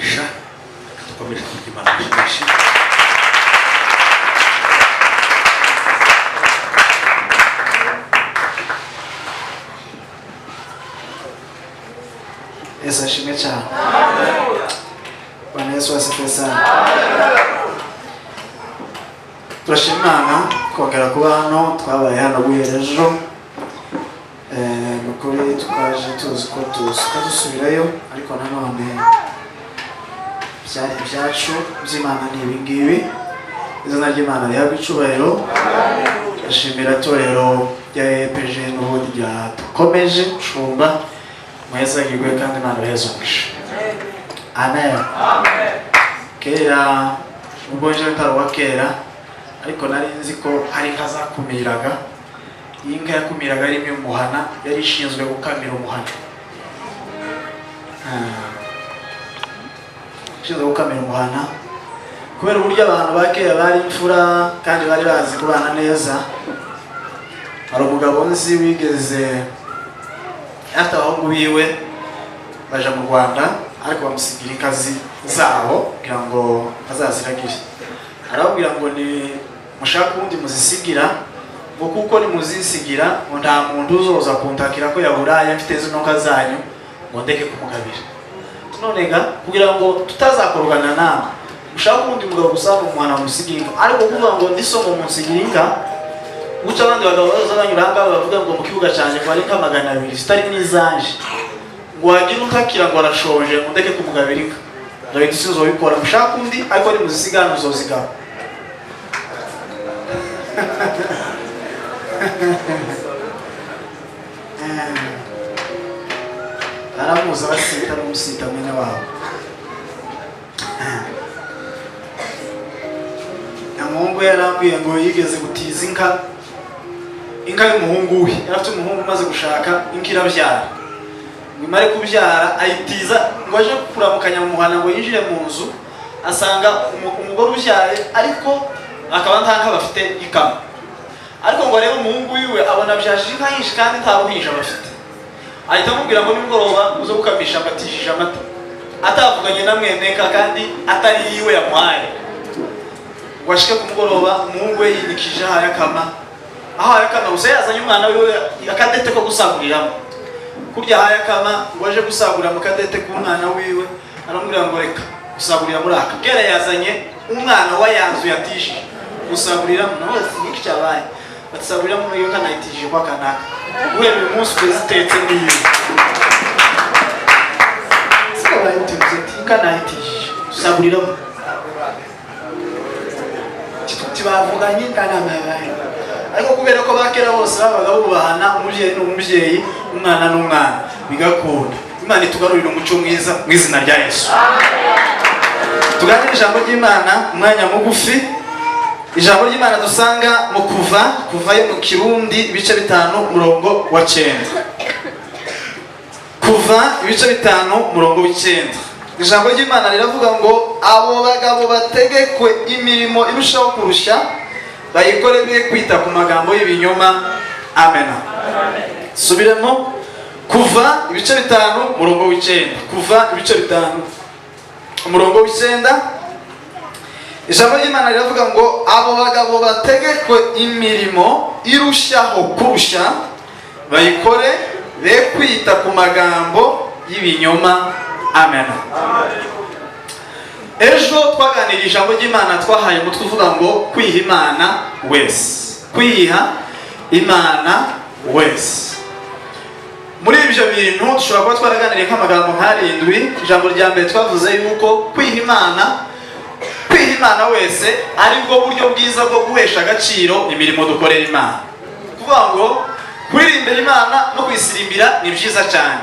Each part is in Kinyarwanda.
umugisha dukomeje kugimana byinshi. Yesu ashimwe cyane. Bwana Yesu asifiwe sana. Turashima Imana kongera kuba hano, twabaye hano guhera ejo. Mugore twaje tuzi ko dusubirayo, ariko nanone byari ibyacu by'Imana ni ibi ngibi. Izina ry'Imana rihabwa icubahiro. Ashimira torero rya EPG n'ubundi ryadukomeje cumba. Mweza yigwe kandi Imana behezungisha. Amen. Kera ubwo nje ntaro kera, ariko nari nzi ko hari inka zakumiraga. Iyi nka yakumiraga ari imwe muhana, yari ishinzwe gukamira umuhana. Ishinzwe gukamira umuhana. Kubera uburyo abantu bakera bari imfura kandi bari bazi kubana neza, hari umugabo nzi wigeze afite abahungu biwe baje mu Rwanda, ariko bamusigira inkazi zabo kugira ngo azaziragire. Arababwira ngo ni mushaka ubundi muzisigira, ngo kuko ni muzisigira ngo nta muntu uzoza kuntakira ko yaburaye mfite zino nka zanyu ngo ndeke kumugabira. Nonega kugira ngo tutazakorogana nawe, mushaka ubundi mugabo gusaba umwana musigira, ariko kuvuga ngo ndisomo munsigira inka guca abandi bagabo baza banyura ngaho bavuga ngo mu kibuga cyane ko ari nka 200 zitari n'izanje, ngo wagira utakira ngo arashoje ngo ndeke kumugabira inka. Ndawe gisubizo bikora mushaka undi, ariko ari muzisigana uzozigaba. Aramuza basita n'umusita mwene wabo. Umuhungu yarambwiye ngo yigeze gutiza inka y'umuhungu we. Yarafite umuhungu umaze gushaka inka irabyara. Ngimare kubyara ayitiza ngo aje kuramukanya mu muhana ngo yinjire mu nzu, asanga umugore ubyaye ariko akaba ntanka bafite ikama. Ariko ngo rero umuhungu wiwe abona byashije inka yinshi kandi nta ruhinja bafite. Ahita amubwira ngo nimugoroba uzo gukamisha amatishije amata, atavuganye na mweneka kandi atari yiwe yamuhaye. Washike ku mugoroba umuhungu we yinikije hayakama. Aho hayakama gusa yazanye umwana wiwe akadete ko gusaguriramo. Kurya hayakama ngo aje gusagurira mu kadete ku mwana wiwe, aramubwira ngo reka gusagurira muri aka. Kera yazanye umwana wa yanzu yatishije gusagurira mu nawe siniki cyabaye. Batsagurira mu iyo kana yitishije kwa kanaka. Uwe uyu munsi prezitete niyo. Siko bayitije kana yitishije gusagurira mu tibavuganye kana mabaye. Ariko kubera ko bakera bose babaga bubahana, umuvyeyi n'umuvyeyi, umwana n'umwana bigakunda. Imana itugarurira umuco mwiza mu izina rya Yesu. Tuganira ijambo ry'Imana umwanya mugufi. Ijambo ry'Imana dusanga mu kuvayo mu Kirundi ibice 5 umurongo wa 9. Kuva ibice 5 umurongo wa 9. Ijambo ry'Imana riravuga ngo abo bagabo bategekwe imirimo irushaho kurusha, bayikore biye kwita ku magambo y'ibinyoma. Amena. Subiremo. Kuva ibice 5 umurongo wa 9. Kuva ibice 5 umurongo wa 9. Ijambo ry'Imana riravuga ngo abo bagabo bategekwe imirimo irushaho kurusha, bayikore be kwita ku magambo y'ibinyoma. Amena. Ejo twaganira ijambo ry'Imana twahaye umutwe uvuga ngo kwiha Imana wese. Kwiha Imana wese. Muri ibyo bintu dushobora kuba twaraganiriye nk'amagambo nk'arindwi. Ijambo rya mbere twavuze yuko kwiha Imana wese ari bwo buryo bwiza bwo guhesha agaciro imirimo dukorera Imana. Kuvuga ngo kuririmbira Imana no kwisirimbira ni byiza cyane,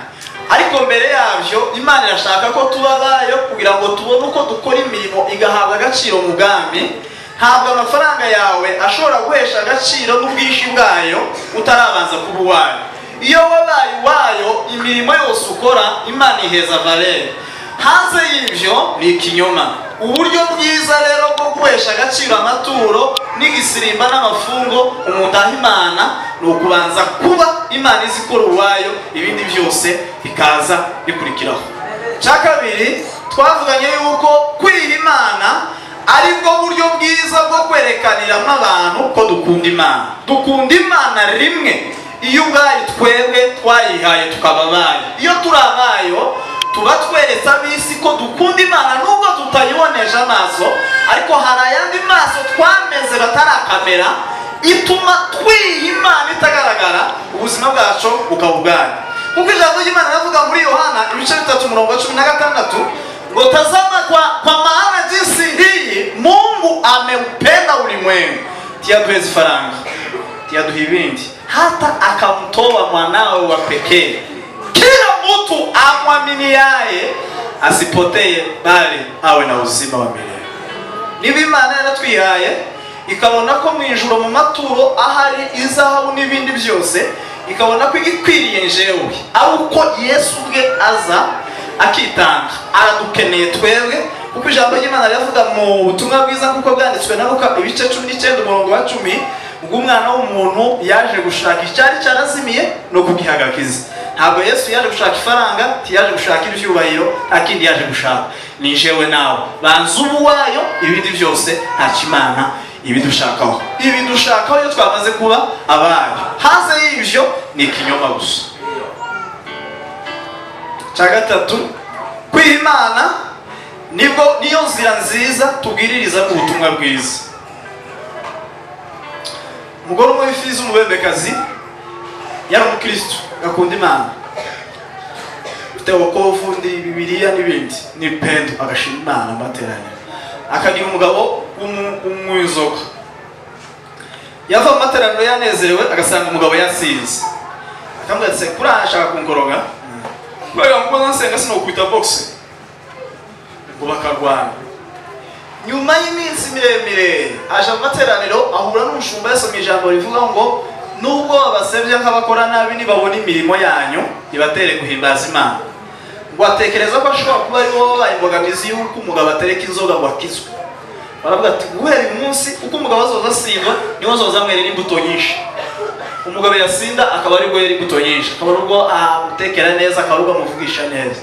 ariko mbere yabyo Imana irashaka ko tubabayo kugira ngo tubone uko dukora imirimo igahabwa agaciro mu bwami. Ntabwo amafaranga yawe ashobora guhesha agaciro n'ubwinshi bwayo utarabanza kuba uwayo. Iyo wabaye uwayo, imirimo yose ukora Imana iheza valeur. Hanze y'ibyo ni ikinyoma. Uburyo bwiza rero bwo guhesha agaciro amaturo n'igisirimba n'amafungo umuntu aha Imana ni ukubanza kuba Imana izikora uwayo, ibindi byose bikaza bikurikiraho. cya kabiri twavuganye yuko kwira Imana ari bwo buryo bwiza bwo kwerekaniramo abantu ko dukunda Imana. Dukunda Imana rimwe iyo ubwayo twebwe twayihaye tukaba abayo. Iyo turi abayo tuba tweretse ab'isi ko dukunda Imana nubwo tutayibonesha amaso, ariko hari ayandi maso twameze batarakamera ituma twiha Imana itagaragara, ubuzima bwacu bukaba ubwayo. Kuko ijambo ry'Imana ravuga muri Yohana ibice 3:16 ngo tazama kwa maana jinsi hii Mungu ameupenda ulimwengu, tiaduhezi faranga, tiaduha ibindi, hata akamtoa mwanawe wa pekee, kila mtu amwaminiaye asipotee bali awe na uzima wa milele. Niba Imana yaratwihaye ikabona ko mu ijuru mu maturo ahari izahabu n'ibindi byose, ikabona ko igikwiriye njewe ari uko Yesu ubwe aza akitanga, aradukeneye twebwe. Kuko ijambo ry'Imana riravuga mu butumwa bwiza kuko bwanditswe na Luka ibice 19:10 ngo umwana w'umuntu yaje gushaka icyari cyarazimiye no kubihagakiza. Ntabwo Yesu yaje gushaka ifaranga, tiyaje gushaka ibyubahiro, akindi yaje gushaka ni jewe nawe. Banza ubuwayo, ibindi byose nta kimana ibidushakaho. Ibidushakaho iyo twamaze kuba abayo, hanze y'ibyo ni ikinyoma gusa. Cya gatatu, kwira Imana niyo nzira nziza tubwiririza ubutumwa bwiza. Umugore umwe w'ifizi umubembekazi yari umukristo akunda Imana, ufite wokovu ndi Bibiliya n'ibindi n'ipendo, agashima Imana amateraniro. Akagira umugabo w'umwinzoka, yava mu materaniro yanezerewe agasanga umugabo yasinze, akamubwira ati kuriya ashaka kunkoroga, kubera ngo nsenga sinokwita boxe, ngo bakarwana. Nyuma y'iminsi miremire aje mu materaniro ahura n'umushumba yasomye ijambo rivuga ngo nubwo abasebya nk'abakora nabi nibabona imirimo yanyu ibatere guhimbaza Imana. Ngo atekereza ko ashobora kuba ari wowe wabaye imbogamizi y'uko umugabo atereka inzoga ngo akizwe. Baravuga ati guhera uyu munsi uko umugabo azoza asinda niwe azoza amwerera imbuto nyinshi. Umugabo yasinda akaba ari bwo yera imbuto nyinshi, akaba ari ubwo amutekera neza, akaba ari ubwo amuvugisha neza.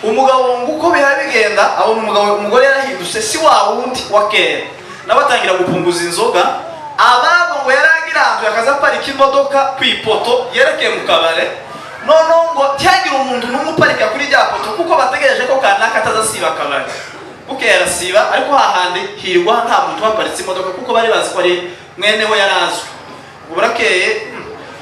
Umugabo ngo uko biha bigenda abona umugore yarahindutse si wa wundi wa kera, nawe atangira gupunguza inzoga. Ababo ngo yaragiranzwe akaza parika imodoka ku ipoto yerekeye mu kabare, none ngo cyagira umuntu n'umwe uparika kuri rya poto kuko bategereje ko kanaka atazasiba akabare. Buke yarasiba, ariko hahandi hirwa nta muntu waparitse imodoka kuko bari bazi ko ari mwene we yarazwe. Ngo burakeye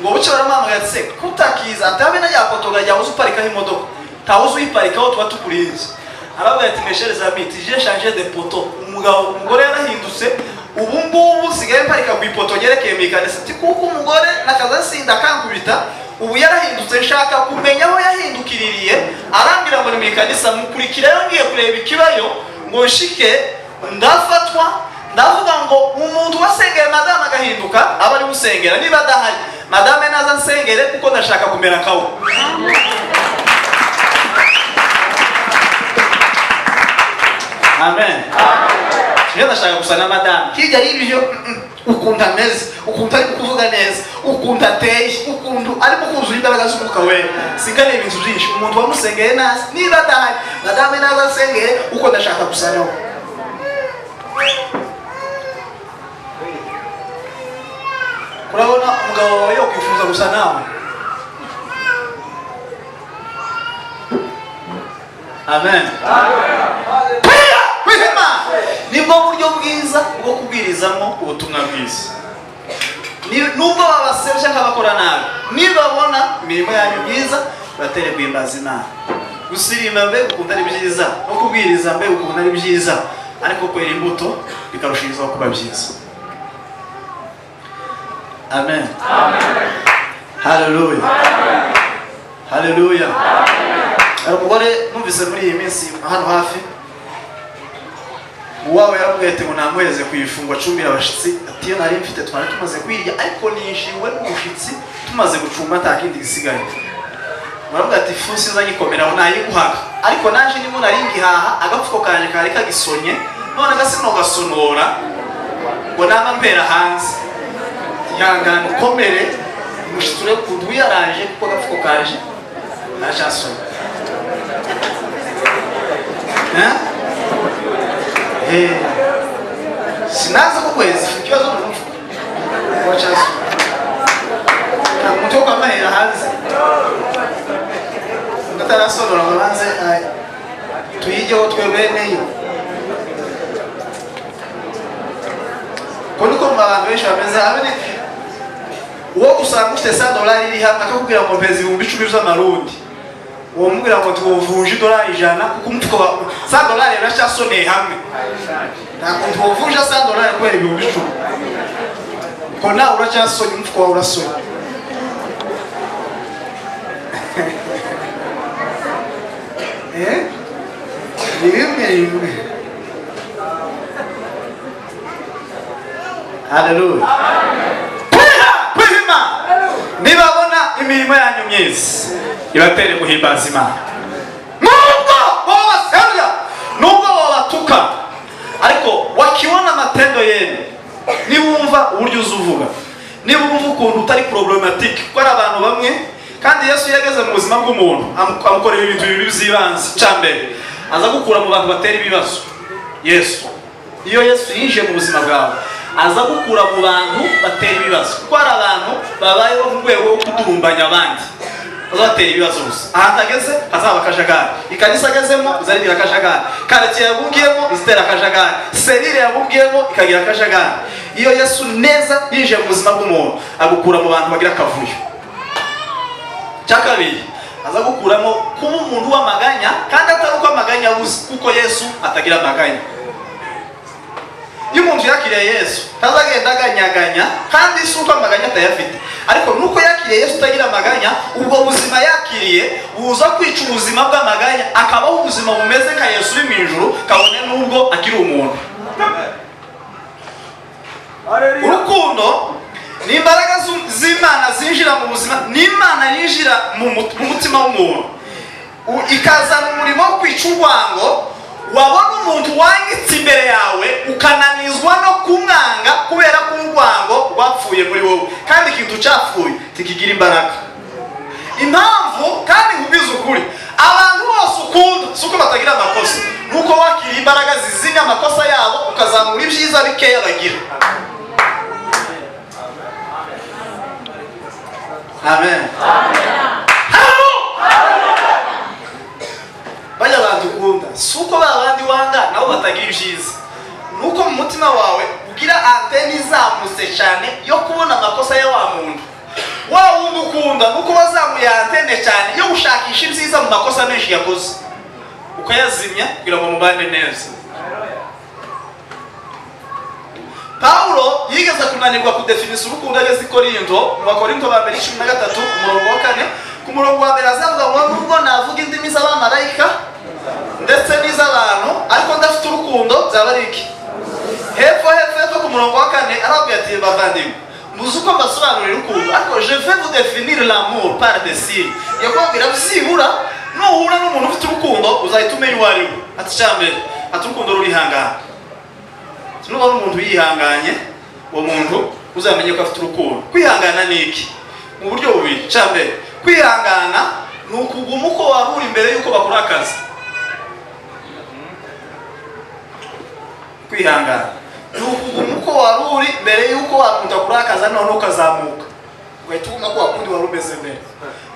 ngo buce baramamaga ati se kutakiza atabe na rya poto gajya uzi uparikaho imodoka, tawuzi uyiparikaho tuba tukurinze. Aravuga ati mesheres amis, j'ai changé de poto. Umugore yarahindutse, ubu ngubu sigaye parika ku ipoto yerekeye mekanisi. Ati kuko umugore nakaza sinda kankubita, ubu yarahindutse, nshaka kumenya aho yahindukiririye. Arambira muri mekanisi amukurikira, yongiye kureba ikibayo ngo nshike ndafatwa. Ndavuga ngo umuntu wasengera madame agahinduka aba ari musengera, niba adahari madame naza nsengere kuko ndashaka kumera kawe. Amen. Amen. Ndashaka gusa na madame. Kijya y'ibyo ukunda ameze, ukunda ari kuvuga neza, ukunda ateye, ukunda ari kuzuza imbaraga z'umwuka wera. Singane ibintu byinshi. Umuntu wamusengeye nasi niba adahari madame naza nsengere uko ndashaka gusa nawe. Kurabona umugabo wawe yakwifuza gusa nawe. Amen. Kwihema nibwo buryo bwiza bwo kubwirizamo ubutumwa bwiza. Nubwo babasebya nk'abakora nabi, nibabona imirimo yanyu myiza batere guhimbaza Imana. Gusirimba mbe ukunda ari byiza, no kubwiriza mbe ukunda ari byiza, ariko kwera imbuto bikarushirizaho kuba byiza. Amen. Amen. Hallelujah. Amen. Hallelujah. Amen. Umugore numvise muri iyi minsi hano hafi uwawe yarabwiye ati ngo namweze kuyifungwa 10 abashitsi, ati yo nari mfite twari tumaze kwirya ariko nishiwe n'ubushitsi tumaze gucumba atakindi gisigaye. Baravuga ati fusi zagikomeraho nayiguhaga, ariko nanje nimo nari ngihaha agapfuko kanje kari kagisonye, none gasino gasonora ngo nama mpera hanze. Yangana ukomere mushitule kudu yaraje kuko agapfuko kanje nashaso. sinaza ko kwezi ikibazo n'umufu wachazo mutoka mahera hanze ngatarasonora babanze tuyijeho twebeneyo ko niko abantu benshi bameze abene uwo usanga ufite $100 iri hamwe akakubwira ngo mpezi 10,000 z'amarundi uwo mubwira ngo tuvuje $100 kuko umutwe wa $100 rashasoneye hamwe ntabwo tuvuje $100 kubera 10,000 ko nawe uracyasonye umutwe wawe urasonye bimwe haleluya kwihima nibabona imirimo yanyu myiza ibatere guhimbaza Imana nubwo wabaserya nubwo wabatuka ariko wakiona matendo yenu nibumva uburyo uzuvuga nibumva ukuntu utari problematique ko ari abantu bamwe kandi Yesu yageze mu buzima bw'umuntu amukorera ibintu bibiri by'ibanze cyambere aza gukura mu bantu batera ibibazo Yesu iyo Yesu yinjiye mu buzima bwawe aza gukura mu bantu batera ibibazo kuko ari abantu babayeho mu rwego rwo kudurumbanya abandi bazatera ibibazo gusa ahantageze hazaba akajagari ikanisa agezemo uzarindira akajagari karakiye yabugiyemo izitera akajagari serire yabugiyemo ikagira akajagari iyo Yesu neza yinjiye mu buzima bw'umuntu agukura mu bantu bagira akavuyo cyakabiri aza gukuramo kuba umuntu w'amaganya kandi atari uko amaganya abuze kuko Yesu atagira amaganya iyo umuntu yakiriye Yesu tazagenda aganyaganya kandi si uko amaganya atayafite ariko nuko yakiriye Yesu utagira amaganya ubwo buzima yakiriye buza kwica ubuzima bw'amaganya akabaho ubuzima bumeze nka Yesu uri mu ijuru kabone nubwo akiri umuntu urukundo ni imbaraga z'Imana zinjira mu buzima ni Imana yinjira mu mutima w'umuntu ikazana umurimo wo kwica urwango wabona umuntu wangitse imbere yawe ukananizwa no kumwanga kubera ko urwango rwapfuye muri wowe kandi ikintu cyapfuye tikigira imbaraga impamvu kandi nkubwiza ukuri abantu bose ukunda si uko batagira amakosa nuko wakira imbaraga zizimya amakosa yabo ukazamura ibyiza bikeya bagira amen bajya abantu ukunda si uko babandi wanga nabo batagira ibyiza nuko mu mutima wawe ugira anteni izamutse cyane yo kubona amakosa ya wa muntu wa wundi ukunda nuko wazamuye antene cyane yo gushakisha ibyiza mu makosa menshi yakoze ukayazimya kugira ngo mubane neza Paulo yigeze kunanirwa kudefinisa urukundo ageze i Korinto mu Bakorinto ba 13 umurongo wa 4 ku murongo wa mbere azavuga ngo nubwo navuga indimi z'abamarayika ndetse n'iz'abantu ariko ndafite urukundo byaba ari iki hepfo ku murongo wa 4 arabwira ati bavandimwe muzi uko mbasobanurira urukundo ariko je vais vous définir l'amour par des signes yakubwira byibura nuhura n'umuntu ufite urukundo uzahita umenya uwo ari we ati cyambere ati urukundo rurihangana nubona umuntu yihanganye uwo muntu uzamenye ko afite urukundo kwihangana ni iki mu buryo bubiri cyambere kwihangana ni ukuguma uko wari uri imbere y'uko bakora akazi kwihangana ni ukuguma uko wari uri mbere y'uko wakora akazi none ukazamuka ugahita uguma ko wakundi wari umeze mbere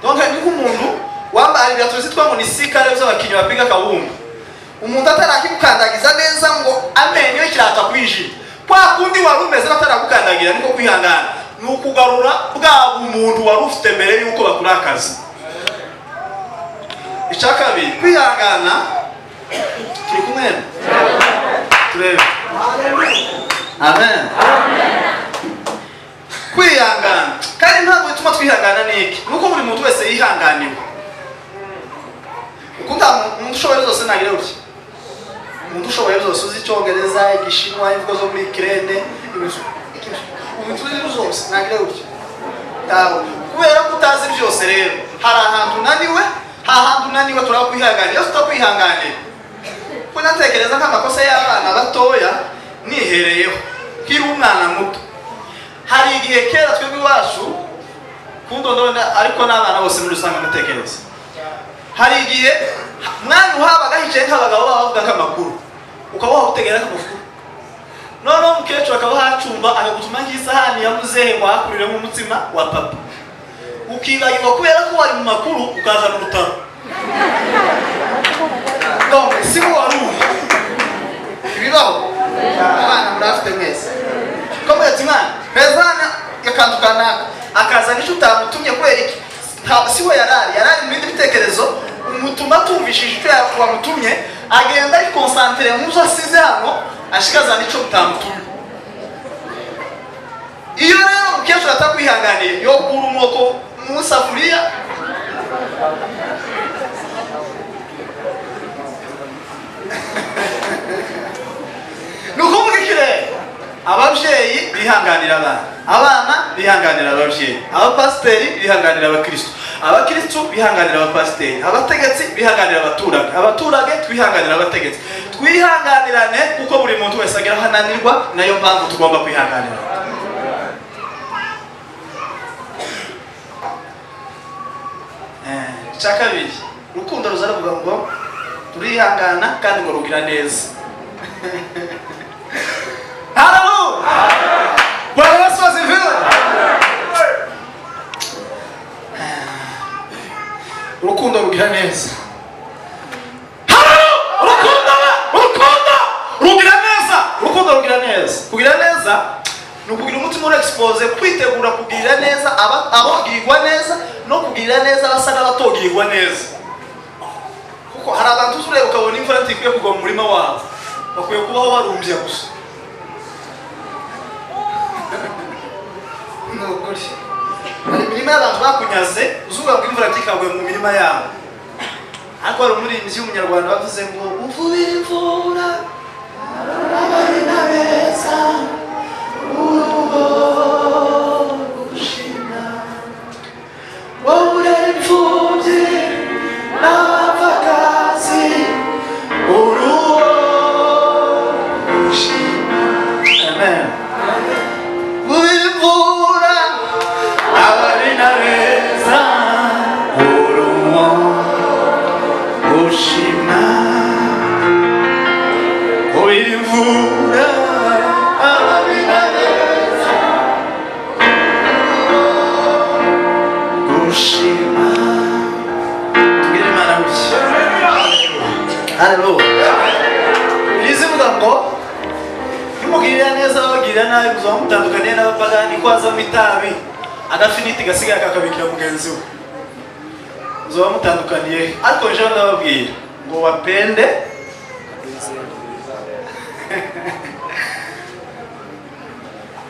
donc ni nk'umuntu wambaye ibirato zitwa ngo ni sikare z'abakinnyi bapiga kabumba umuntu atarakimukandagiza neza ngo amenyo kirata kwijira kwa kundi wari umeze bataragukandagira niko kwihangana ni ukugarura bwa umuntu wari ufite mbere y'uko bakora akazi icyakabiri kwihangana turi kumwe turebe amen kwihangana kandi ntabwo bituma twihangana niki nuko buri muntu wese yihanganiwe ukunda umuntu ushoboye zose nagire uti umuntu ushoboye zose uzi icyongereza igishinwa imvugo zo muri Ukraine umuntu zose nagire uti kubera ko utazi byose rero hari ahantu unaniwe turakwihanganira iyo tutakwihanganira ko natekereza nk'amakosa y'abana batoya nihereyeho kiri umwana muto hari igihe kera twebwe iwacu kundondona ariko n'abana bose muri rusange natekereza hari igihe mwana uhabaga hicaye nk'abagabo bavuga ukaba wawutegera akamufuka noneho umukecuru akaba hacumba akagutuma nk'isahani ya muzehe wakuriremo umutsima wa papa ukibagirwa kubera ko wari mu makuru ukazana urutaro donc si wo waruye ibibaho abana murafite mwese ko mwese mwana pezana yakandukana akazana icyo utamutumye kubera iki si we yarari mu bindi bitekerezo umutuma tumvishije icyo wamutumye agenda ari concentré mu byo asize hano ashikazana icyo utamutumye iyo rero umukecuru atakwihanganiye yo kura umwoko mu safuriya nukuvuga iki rero ababyeyi bihanganira abana bihanganira ababyeyi abapasiteri bihanganira abakristo abakristo bihanganira abapasiteri abategetsi bihanganira abaturage twihanganira abategetsi twihanganirane kuko buri muntu wese agira hananirwa nayo mpamvu tugomba kwihanganira cyakabiri urukundo ruzaravuga ngo turihangana kandi ngo rugira neza haleluya bwana Yesu asifiwe urukundo rugira neza urukundo rugira neza kugira neza ni ukugira umutima uri expose kwitegura kugirira neza abagirwa neza no kugirira neza abasa n'abatogirwa neza kuko hari abantu uzureba ukabona imvura ntikwiye kugwa mu murima wabo bakwiye kubaho barumbya gusa nukuri hari imirima y'abantu bakunyaze uzuvuga ngo imvura ntikagwe mu mirima yabo ariko hari umuririmbyi w'umunyarwanda bavuze ngo uvubira imvura abarina beza urugo gushima wowe urera imfubyi n'abapfakazi urugo gushima amen uvubira imvura abarina beza urugo gushima uvubira imvura abarina beza gushima tugire Imana gutya haleluya izivuga ngo nimugirira neza abagirira nabi muzaba mutandukaniye n'abapagani ko azamo itabi agafiniti gasigaye akakabikira mugenzi we muzaba mutandukaniye ariko ejo ndababwira ngo wapende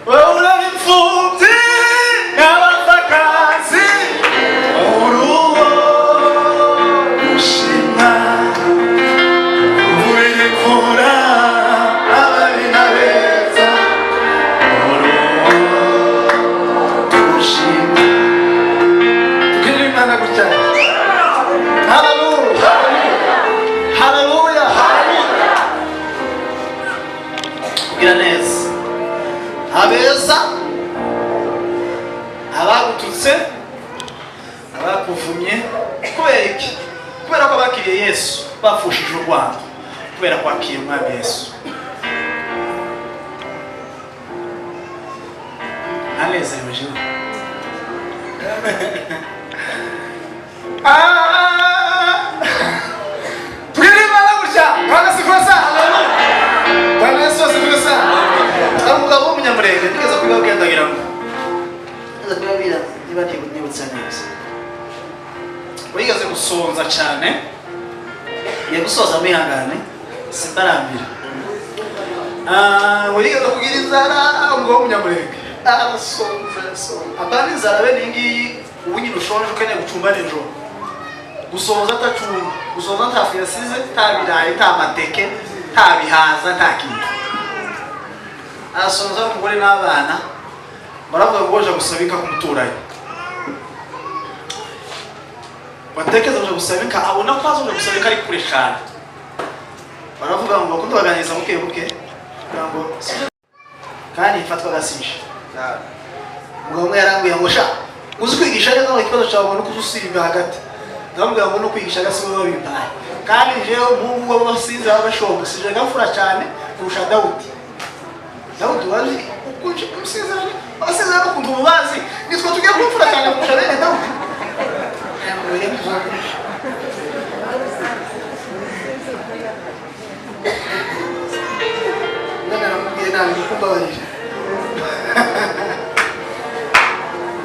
wewe urera imfubyi n'abapfakazi urugo gushima uvubira imvura abarina beza urugo gushima tugirire Imana gutya haleluya haleluya kugira neza abeza abagututse abakuvumye kubera iki kubera ko bakiriye Yesu bafushije urwango kubera kwakira umwami Yesu anezerewe jewe tugire Imana gutya Bwana sikosa Bwana Yesu sikosa umugabo w'umunyamurenge nigeze kubibabwira ndagira ngo niba nibutsa neza wigeze gusonza cyane yagusoza mwihangane simbarambira wigeze kugira inzara umugabo w'umunyamurenge arasonza apana inzara bene ngiyi ubu nyine ushonje ukeneye gucumba nijoro gusonza atacumba gusonza nta fu yasize nta birayi nta mateke nta bihaza nta kintu arasonza n'umugore n'abana baravuga ngo baje gusaba inka kumuturanye batekeza baje gusaba inka abona ko aje gusaba inka ari kure cyane baravuga ngo bakunda baganiriza buke buke ngo kandi ifatwa gasije umugabo umwe yarambuye ngo sha uzi kwigisha neza ngo ikibazo cyawe no kuzusirimba hagati ndamubwira ngo no kwigisha gasi wowe babimbaye kandi jewe umuhungu w'abasinzi b'abashonga sije gafura cyane kurusha Dawudi. Dawudi wari ukunje umusezerano abasezerano kumva umubazi nitwe tugiye kumfura cyane kurusha bene Dawudi.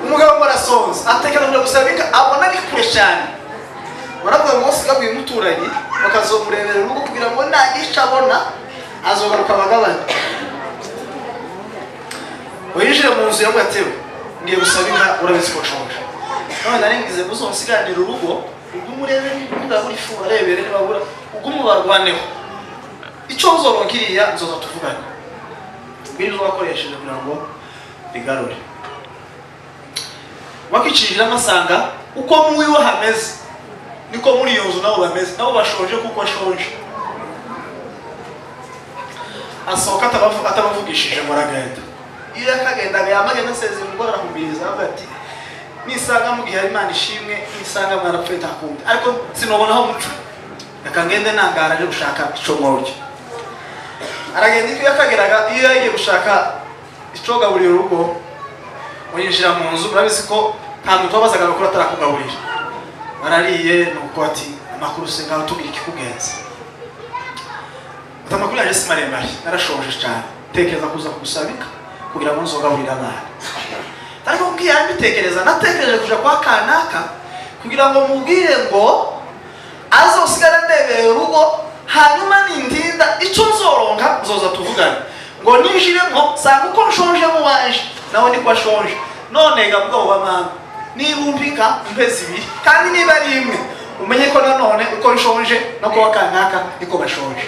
Umugabo barasonza atekereza gusabika abona ari kure cyane. Baravuga ngo sigabwiye umuturanyi bakazomurebera urugo kugira ngo nagisha abona azogaruka abagabane. Oyinjira mu nzu yamugatewe ngiye gusabika urabizi ko shonje. None naringize gusonsiganira urugo ubumurebe n'inda buri fu arebere nibabura ubumubarwaneho. Ico uzoronkiriya nzoza tuvugana. Bintu bakoresheje kugira ngo bigarure. Wakicijira amasanga uko muwiwe hameze niko muri iyo nzu nabo bameze nabo bashonje kuko ashonje. Asohoka atabavugishije muragenda. Iyo yakagenda yamagenda seze umugore arahumiriza ati nisanga mu gihe Imana ishimwe nisanga mwarapfeta kundi ariko sinobona aho muco yakangende nangara aje gushaka ico mworyo. Aragenda iyo yakageraga iyo yagiye gushaka icoga buri rugo oyinjira mu nzu murabizi ko nta muntu wabazaga bakora atarakugaburira. Barariye nuko ati amakuru senga tugira ikikugenza. Atamakuru yaje simaremare narashonje cyane tekereza kuza kugusabika kugira ngo nzogaburira abana. Ariko mbwiye mbitekereza natekereje kuja kwa kanaka kugira ngo mubwire ngo azosigara ndebere urugo hanyuma nindinda ico nzoronka nzoza tuvugana ngo ninjiremo sanga uko nshonje mu wanje nawe ni kwa shonje none gavuga ngo bamana nibumpika impezi ibiri kandi niba ari imwe umenye ko nanone uko nshonje no kwa kanaka niko bashonje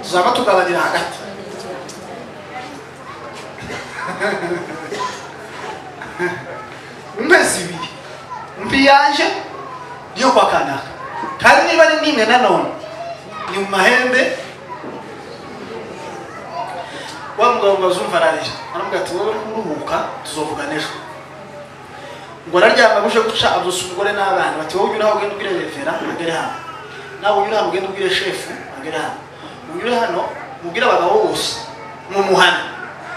tuzaba tugabanira hagati. Impezi ibiri mbi yanje niyo kwa kanaka kandi niba ari nimwe nanone ni mu mahembe. Wa mugabo bazumva ararira aravuga ati wowe kuruhuka tuzovugana ejo. Ngo araryama guje guca abusa umugore n'abana bati wowe unyura ugenda ubwire revera agere hano nawe unyura ugenda ubwire chef agere hano unyura hano mubwire abagabo bose mu muhana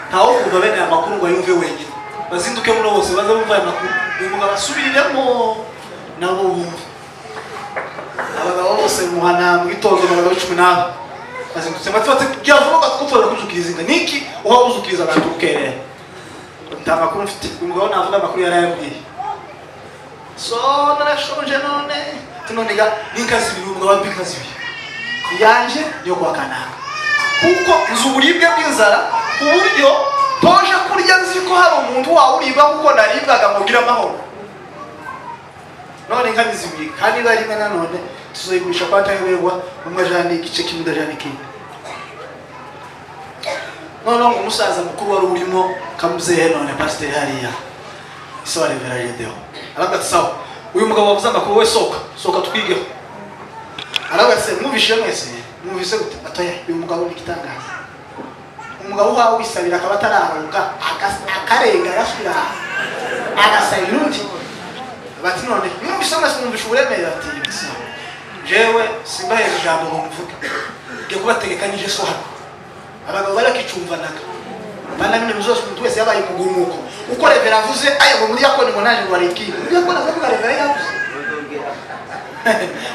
ntawo kuva bene amakuru ngo yumve wenyine bazinduke muno bose baza bumva amakuru uyu mugabo asubiriremo nabo bumva abagabo bose muhana mu gitondo abagabo 10 bazindutse batwate byavuga ko twara kuzukiriza niki uha uzukiriza abantu ukerera ntamakuru mfite umugabo navuga amakuru yarayabwiye. So narashonje none tunoniga ninkazi biri umugabo wabikazi biri yanje yo kwa kanaka kuko nzuburibwe bw'inzara uburyo toje kurya nziko hari umuntu wawe uriba kuko naribwaga mugira amahoro none nkabizi biri kandi bari mena none tuzoyigurisha kwa tayiberwa umwe jani igice kimwe jani kindi. None umusaza mukuru wari urimo kamuzehe none pastor hariya so arevera jedeo aravuga sawa uyu mugabo wavuze amakuru we soka twigeho aravuga se mwumvishe mwese mwumvise gute atoya uyu mugabo ni kitangaza umugabo wawe wisabira akabatararuka akarenga yashira agasayirundi bati none mwumvishe mwese mwumvishe uburemere ati jewe simbaye ijambo mvuga ngiye kubategekanyije so hano abagabo barakicumvanaga bana bine muzose umuntu wese yabaye mugumuko uko revera avuze ayo muri yakone ngo naje ngwari ikindi yakone avuga revera yavuze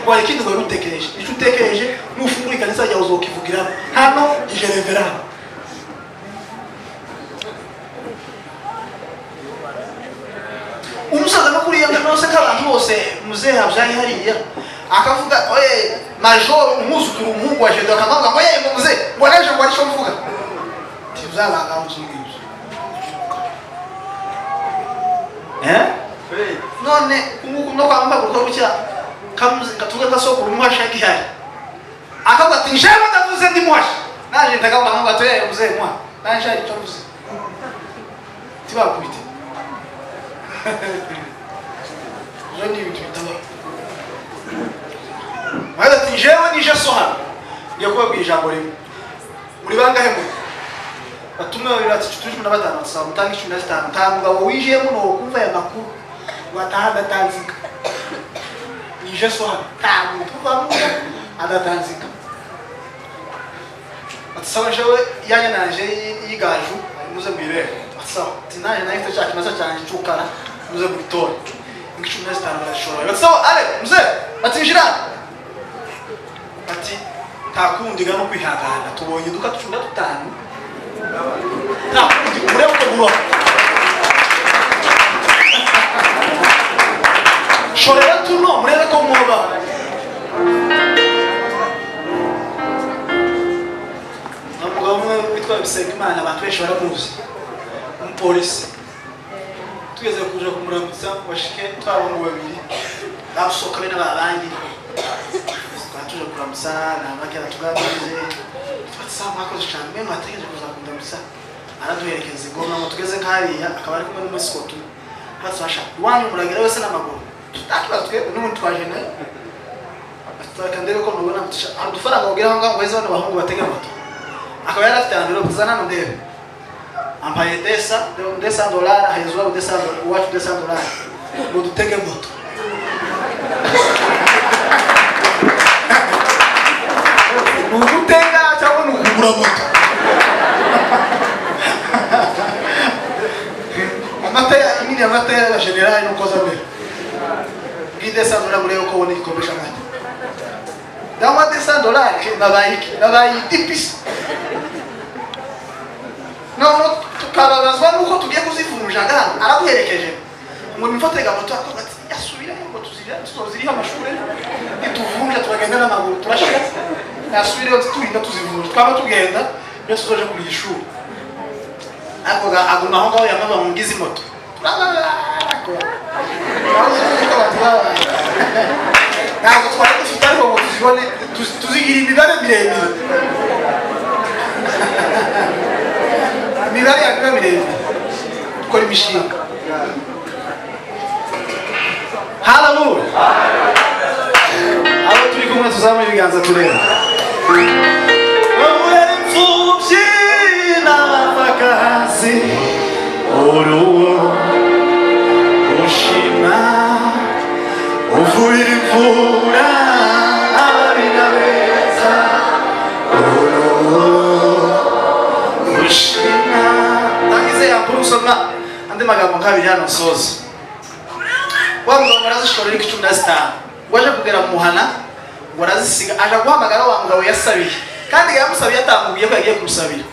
ngwari ikindi ngo rutekereje icyo utekereje n'ufungura ikanisa rya uzokivugira hano ije revera. Umusaza no kuri yanga nose k'abantu bose muzehe abyaye hariya akavuga oye major umuzukuru umuhungu wa jedo akavuga ngo yeye muze ngo naje ngo ari cyo mvuga tuzabanga muzungu none no kwamba ko rucya kamuze katuga gasoko rumwasha gihari akavuga ati njema ndavuze ndi mwasha naje ndagamba ngo atoye muze mwa naje ari cyo mvuze tibakubite Joni bitaba Mada tinjewe nije sohana yakubabwira ijambo rimwe muri bangahe mu batumwe babiri ati 15 saa mutangi 15 tamugabo wijemo no kumva ya makuru watahanda tanzika nije sohana tamu kuva adatanzika atsawa jewe yanye nanje yigaju muze mwibere atsawa tinaje nayo cyaki nasa cyane cukara muze mwitora ngicumi na zitanu barashora atsawa ale muze batinjira ati takundi gano kwihangana tubonye duka 15 takundi murebe ko buro shorera tuno murebe ko muba witwa Bisengimana abantu benshi baramuzi umupolisi tugeze kuja kumuramutsa bashike twabonye babiri basoka bene babandi twatuje kuramutsa nabagera tuganirize twatsa mwakoze cyane mwe mwategereje kuza kundamutsa araduherekeza ingoma ngo tugeze nkariya akaba ari kumwe n'umuskoto basasha wanyu muragera wese n'amaguru tutakibatwe n'umuntu twaje naye atakandere ko nubona adufaranga kugira ngo ngweze bano bahungu batege moto akaba yarafite andiro kuzana no ndebe ampaye $10 hayizwa $10 wacu $10 ngo dutege moto nugutenga cyangwa nukugura moto amata ya general nuko zabe $10 muri uko woni ikombesha ngati dawa $10 nabayi tipisi no tukababazwa nuko tugiye kuzivunja ngana arabuherekeje ngo nifatega moto akobati yasubira ngo tuziriha amashure nituvunja turagenda n'amaguru turashika yasubira turinda tuzivunja twaba tugenda byo tuzoje kuri ishuri akoga aguma aho ngaho yamava mu ngizi moto ntabwo twari dufite ariko ngo tuzibone tuzigira imibare miremire imibare yagira miremire dukora imishinga haleluya abo turi kumwe tuzamuye ibiganza tureba wowe mfubyi n'abapfakazi uruwo ushima uvurira imvura ababina beza uruwo ushima tangize yampuru usoma andi magambo nk'abiri hano soza wamugabo barazishorera iki 15 waje kugera mu muhana ngo arazisiga aje guhamagara wa mugabo yasabiye kandi yamusabiye atamubwiye ko yagiye kumusabira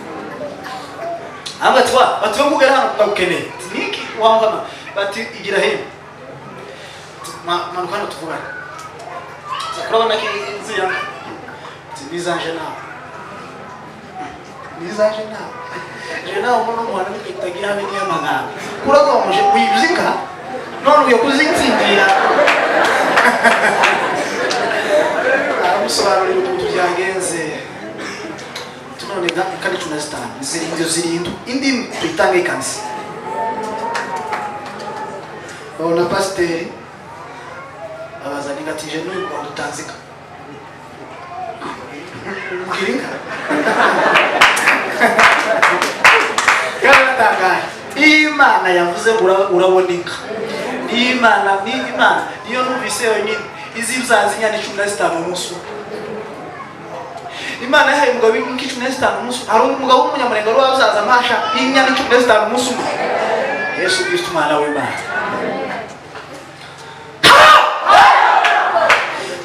abatwa batwe kugera hano kukeneye niki wangama bati igira he manuka hano tuvugana kurabona ki inzira nizanje nawe jena umuntu mwana nitagira habe niya magana kurako muje kuyizika none uyo kuzintsindira aramusobanurira ukuntu byagenze tunone kandi 15 zirindwi indi tuitange kansi ona pasiteri abazani gatije n'uyu kwa dutanzika ngiringa karatangaye Imana yavuze urabonika Imana niyo numvise yonyine izibzazi nyane 15 umunsi Imana yahaye umugabo w'inki 15 umunsi hari umugabo w'umunyamurenge wazaza amasha inyane 15 umunsi Yesu Kristo mwana w'Imana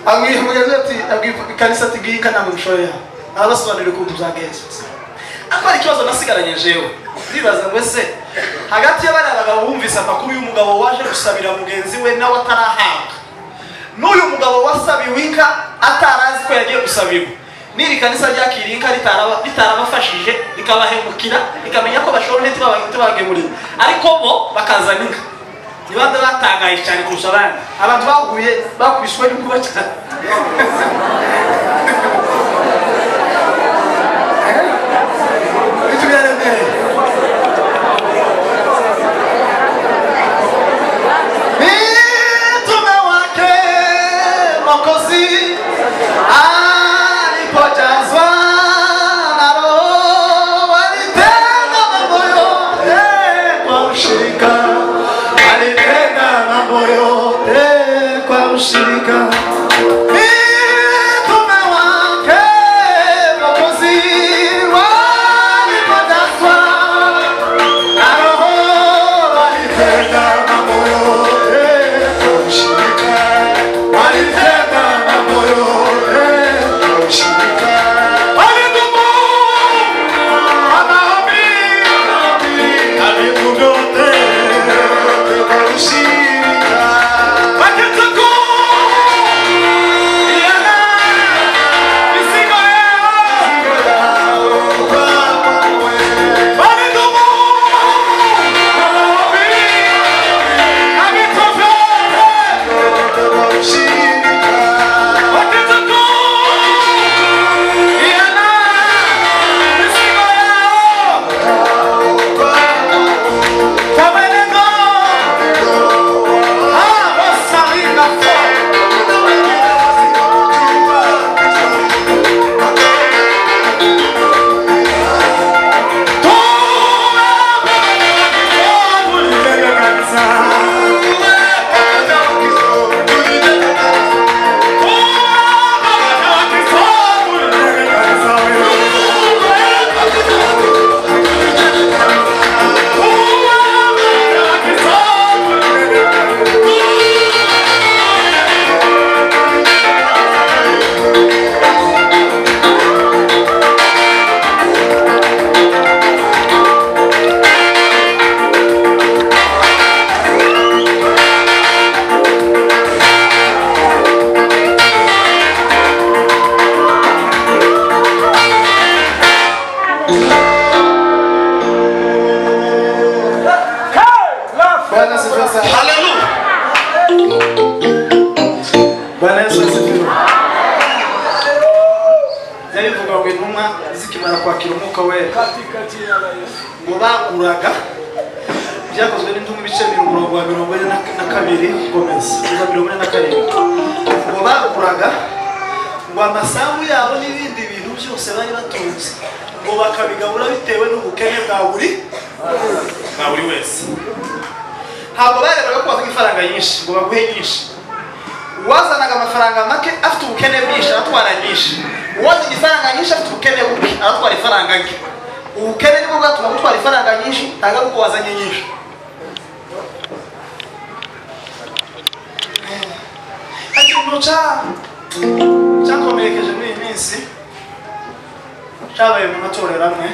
Agwi mugeze ati kanisa tigika na mushoya abasobanurira ko tuzagenza akora ikibazo nasigaranye jewe bibaza ngo ese hagati y'abarabaga bumvise amakuru y'umugabo waje gusabira mugenzi we nawe atarahabwa n'uyu mugabo wasabiwe inka atarazi ko yagiye gusabirwa niri kanisa ryakira inka ritarabafashije likabahemukira likamenya ko bashobora ntibagemurira ariko bo bakazana inka nibanda batangaye cyane kurusha abandi abantu baguye bakwiswe n'ukuba cyane Shika, zikimara kwakira umwuka wera ngo baguraga byakozwe n'intumwa ibice 42 komeza 47 ngo baguraga ngo amasambu yabo n'ibindi bintu byose bari batunze ngo bakabigabura bitewe n'ubukene bwa buri wese. Ntabwo barebaga ko bafite ifaranga nyinshi ngo baguhe nyinshi. Uwazanaga amafaranga make afite ubukene bwinshi aratwara nyinshi, uwazana ifaranga nyinshi afite ubukene buke aratwara ifaranga nke. Ubukene nibwo bwatuma gutwara ifaranga nyinshi, ntabwo ari uko wazanye nyinshi. Ikintu cyakomerekeje muri iyi minsi cyabaye mu matorero amwe,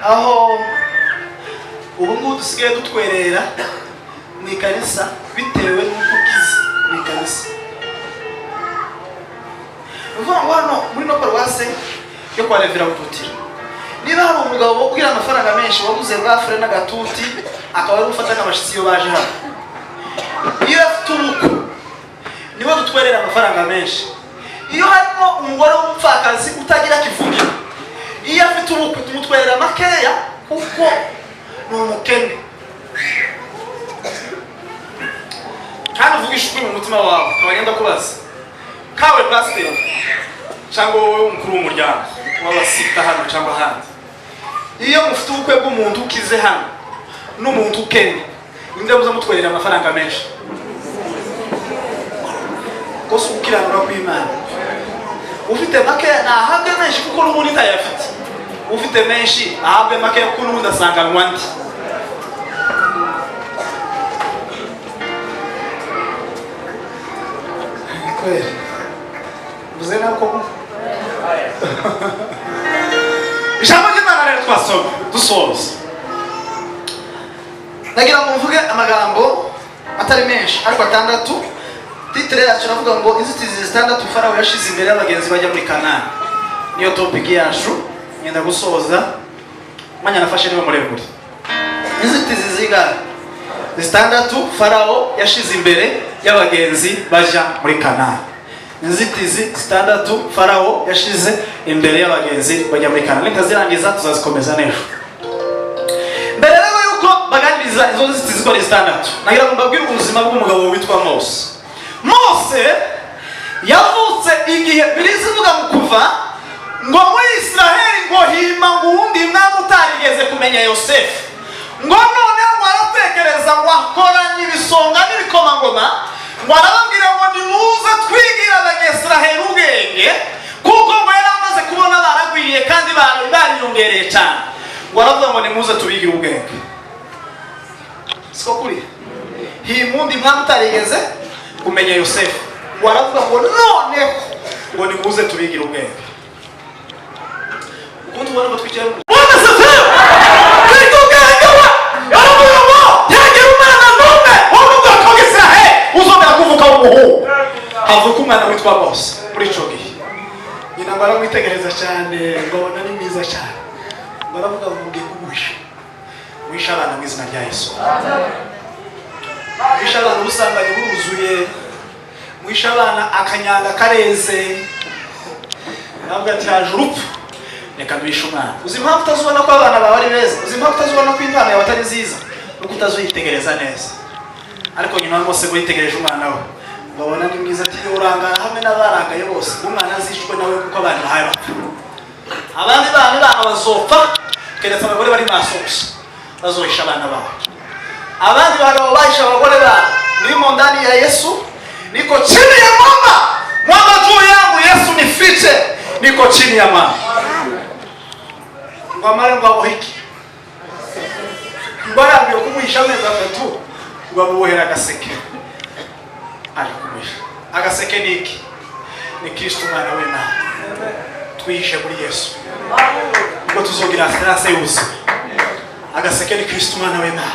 aho ubu ngubu dusigaye dutwerera mu ikanisa bitewe n'uko ugize mu ikanisa. Uvuga ngo hano muri no paruwase yo kwa Revera Bututira, niba hari umugabo ubwira amafaranga menshi waguze bwafure n'agatuti akaba ari gufata n'abashitsi yo baje hano, iyo afite ubukwe niwe dutwerera amafaranga menshi. Iyo harimo umugore w'umupfakazi utagira kivugiro, iyo afite ubukwe tumutwerera makeya kuko ni umukene. Kandi uvugisha ukuri mu mutima wawe, abagenda kubaza kawe pasiteri cyangwa wowe umukuru w'umuryango w'abasita hano cyangwa ahandi, iyo mufite ubukwe bw'umuntu ukize hano n'umuntu ukene, ninde muza mutwerera amafaranga menshi? Kose ukiranura kw'Imana. Ufite make nahabwe menshi kuko n'umuntu itayafite, ufite menshi ahabwe make kuko n'umuntu asanganwa ndi. Mbuze nako ijambo ry'Imana rero twasoma dusoza, nagira ngo mvuge amagambo atari menshi ariko atandatu. Titre yacu navuga ngo inzitizi zitandatu Farawo yashize imbere y'abagenzi bajya muri Kanani. Niyo topic yacu ngenda gusoza, mwanya nafashe niwe murebure. Inzitizi zitandatu Farawo yashize imbere y'abagenzi bajya muri Kanani. Inzitizi zitandatu Farawo yashize imbere y'abagenzi bajya muri Kanani. Nitazirangiza tuzazikomeza n'ejo. Mbere rero yuko baganiriza izo nzitizi ko zitandatu, nagira ngo mbabwire ubuzima bw'umugabo witwa Mose. Mose yavutse igihe birizivuga mu Kuva ngo muri Israheli ngo hima ngo uwundi mwami utarigeze kumenya Yosefu, ngo none ngo aratekereza ngo akoranye ibisonga n'ibikomangoma, ngo arababwira ngo nimuze twigira Abanyesiraheli ubwenge kuko ngo yari amaze kubona baragwiriye kandi bariyongereye cyane, ngo aravuga ngo nimuze tubigire ubwenge. Siko kuri hima uwundi mwami utarigeze kumenya Yosefu, ngo aravuga ngo noneho ngo nimuze tubigire ubwenge. Ukuntu ubona ko twicaye havuka umwana witwa Mose muri ico gihe. Nyina ngo aramwitegereza cyane, ngo abona ni mwiza cyane, ngo aravuga ngo ngiye kumwisha abana mu izina rya Yesu. Mwisha abana ubusanganye buruzuye, mwisha abana akanyanga kareze, ntabwo ati haje urupfu reka duhishe umwana. Uzi impamvu utazubona ko abana bawe ari beza? Uzi impamvu utazubona ko impano yawe atari nziza? Nuko utazuyitegereza neza. Ariko nyina wa Mose ngo yitegereje umwana we, babona ni mwiza ati urangara hamwe n'abarangaye bose, umwana azishwe nawe kuko abana bahaye bapfa. Abandi bana bazopfa keretse abagore bari maso gusa bazohisha abana babo. Abandi bagabo bahisha abagore babo. Nimo ndani ya Yesu, niko chini ya mama. Mama juu yangu Yesu nifiche, niko chini ya mama. Ngwamare ngwabo hiki. Ngwara mbyo kumuhisha meza atatu. Ngwamubohera agaseke. Ari kumuhisha. Agaseke niki? Ni Kristo mwana w'Imana. Twihishe muri Yesu. Ngo tuzogira stress yose. Agaseke ni Kristo mwana w'Imana.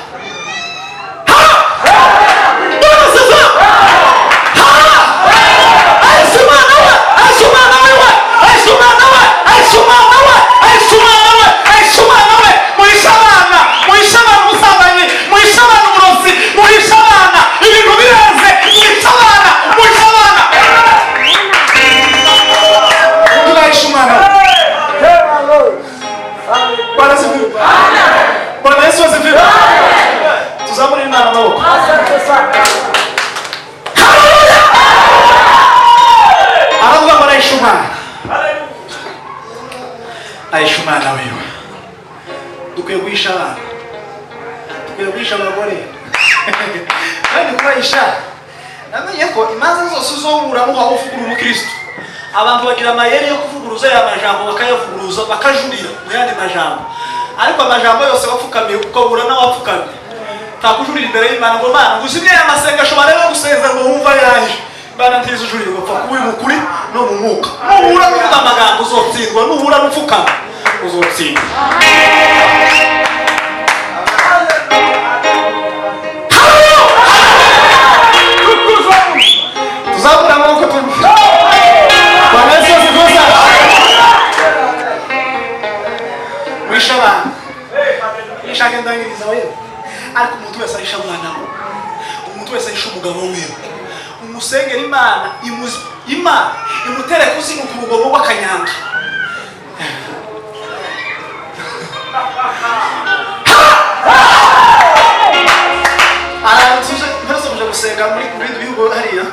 ahisha umwana wiwe. Dukwiye guhisha abana, dukwiye guhisha abagore kandi kubahisha. Namenye ko imanza zose uzoburamo aho uvugurura umukristo, abantu bagira amayeri yo kuvuguruza ya majambo bakayavuguruza bakajurira mu yandi majambo, ariko amajambo yose bapfukamiye ukabura n'abapfukamye. Takujurira imbere y'Imana ngo Mana nguzimye amasengesho barebe guseza ngo wumva yaje. Bana ntizo ujurira gupfa kuba mukuri no mu mwuka. Nuhura n'uvuga amagambo uzotsindwa, nuhura n'upfukama uzotsindwa. Tuzabura amaboko tubifite. Bwana Yesu asifiwe. Wisha abana. Wisha gendangiriza wewe. Ariko umuntu wese ahisha umwana we. Umuntu wese ahisha umugabo wiwe. Umusengera Imana Imana imutere kuzimu ku rugomo rw'akanyanga. Tuje gusenga muri bindi bihugu hariya.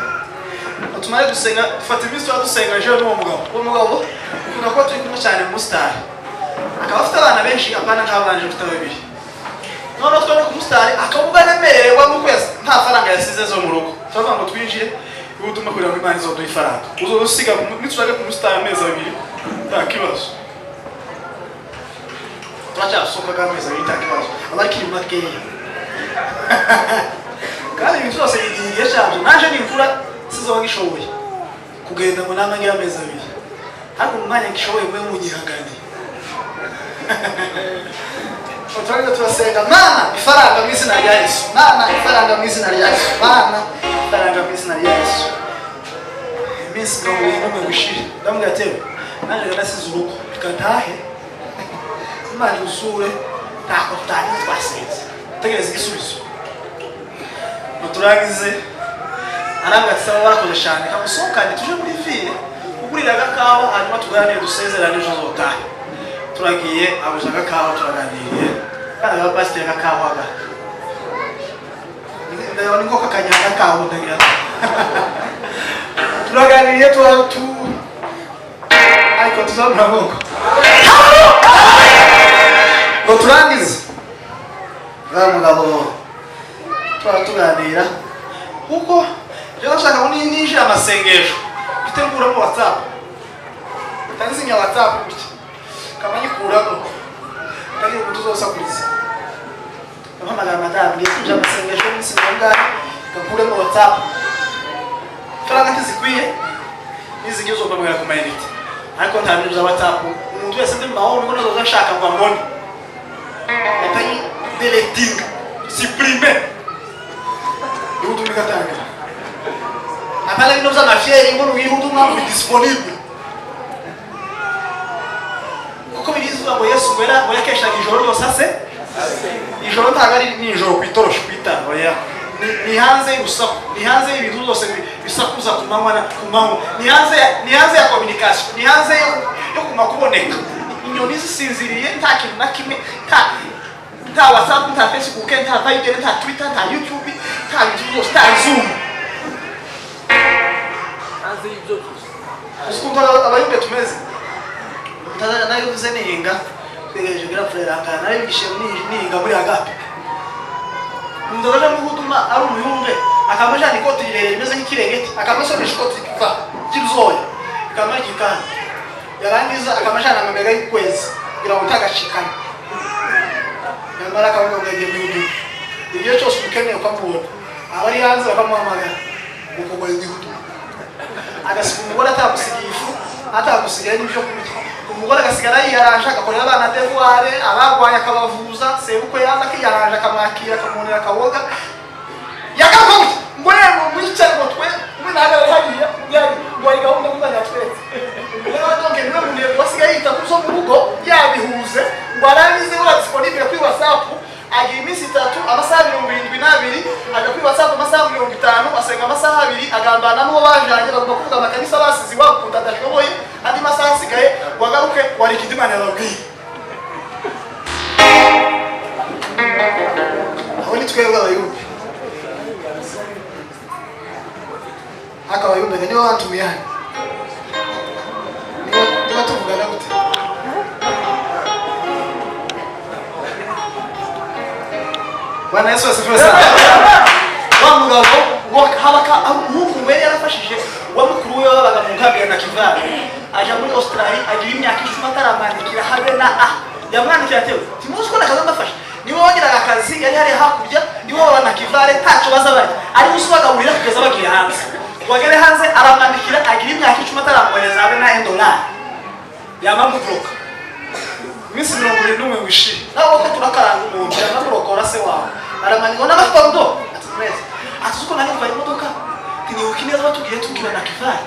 Tumare gusenga dufata iminsi dusenga jewe n'uwo mugabo. Uwo mugabo kuvuga ko turi kumwe cyane mu star. Akaba afite abana benshi apana nk'abanje ufite babiri. None twari ku star akavuga nemererwa mu kwezi nta faranga yasize zo mu rugo. Turavuga ngo twinjire ubutuma kugira ngo Imana izoduha ifaranga. Uzodusiga nituraje ku star amezi abiri nta kibazo. Turacasohoka gameza nta kibazo. Abakiri makeya. Kandi ibintu byose igihe cyabyo naje nimfura sizongishoboye kugenda ngo namangira amezi abiri, ariko umwanya ngishoboye mwe munyihanganiye. Turagira turasenga Mana ifaranga mu izina rya Yesu, Mana ifaranga mu izina rya Yesu, Mana ifaranga mu izina rya Yesu. Iminsi no gushira ndamubwira ati naje nasize urugo bikantahe Imana usure ntako tutari twasenze tegereza igisubizo. Turagize aragatsa barakoze cyane kamusokanye tuje muri ville ugurira agakawa hanyuma tuganire dusezerane ejo zotahe. Turagiye abuza agakawa turaganiriye kandi aba pastor agakawa aga ndayo ningo kakanyanga kawo ndagira turaganiriye ariko tuzabura ngoko ngo turangize mugabo tuganira kuko rero nshaka ngo ninjira amasengesho bitegura mu WhatsApp tanzinya WhatsApp bityo kamanyikuramo kandi utuzosakuriza amamagara madame ngiye kuja amasengesho n'insinga kakure mu WhatsApp faranga tizikwiye nizigizo kwamagara ku mayinite ariko nta bintu bya WhatsApp umuntu wese ndi mahoro ngo nazo nshaka ngo mbone atayi deleting supprimer gatanga apana bino by'amafieri ngo n'ubihudu mwamuri disponible kuko birizwa ngo Yesu gwera yakesha ijoro ryose ase ijoro ntagari ni ijoro kwitorosha kwita oya ni hanze gusa ni hanze ibintu byose bisakuza kumanywa ni hanze ya communication ni hanze yo kumakuboneka inyoni zisinziriye nta kintu na kimwe nta WhatsApp nta Facebook nta Viber nta Twitter nta YouTube nta video nta Zoom hanze y'ibyo usukumva abayumbe tumeze tazana nayo bize ninga twegereje gira frère angana nayo bishe ninga muri agape ndaje mu gutuma ari umuyumbe akamaja ni koti rimeze nk'ikirengeti akamasomesha koti kiva kiruzoya akamagikana yarangiza akamajana amamega y'ukwezi kugira ngo utagashikana nyamara akavuga ngo yagiye mu gihugu iyo cyose ukeneye ukamubona abari hanze bakamuhamagara ukogora igihugu agasiga umugore atagusigiye ifu atagusigaye n'ibyo kurya umugore agasigara yiyaranje agakorera abana devoir abagwanya akabavuza sebukwe yaza akiyaranje akamwakira akamunira akawoga yakavuga ngo yego mwicare ngo twe umwe nagara hagiye ngo ari gahunda kuzanya twese rero donc niwe muniye wasigaye yita kuzo mu rugo yabihuze ngo arangize ngo disponible kuri WhatsApp agiye iminsi 3 amasaha 72 ajya kuri WhatsApp amasaha 50 asenga amasaha 2 agambana n'uwo bajanye bagomba kuvuga amakanisa basizi wakunda adashoboye andi masaha asigaye wagaruke wari kidimana yababwiye aho ni twebwe abayumbi haka abayumbi nibo bantumiye hano niba tuvugana gute Bwana Yesu asifiwe sana. Wa mugabo ngo habaka umuhungu we yarafashije wa mukuru we wabaga mu nkambi ya Nakivale aja muri Australia agira imyaka 10 ataramandikira habe na yamwandikira ati timuzi ko nakaza mbafasha niwe wongeraga akazi yari hari hakurya niwe wa Nakivale tacho bazabari ari usubagabulira kugeza bagiye hanze wagere hanze aramandikira agira imyaka 10 ataramwereza habe na $1 yamamuvuka misi 71 wishi nawo ko turakaranga umuntu yakamurokora se wawe aramandikwa n'abafondo atumeze atuzuko nani kwa imodoka tiniukineza batugiye tukiba Nakivale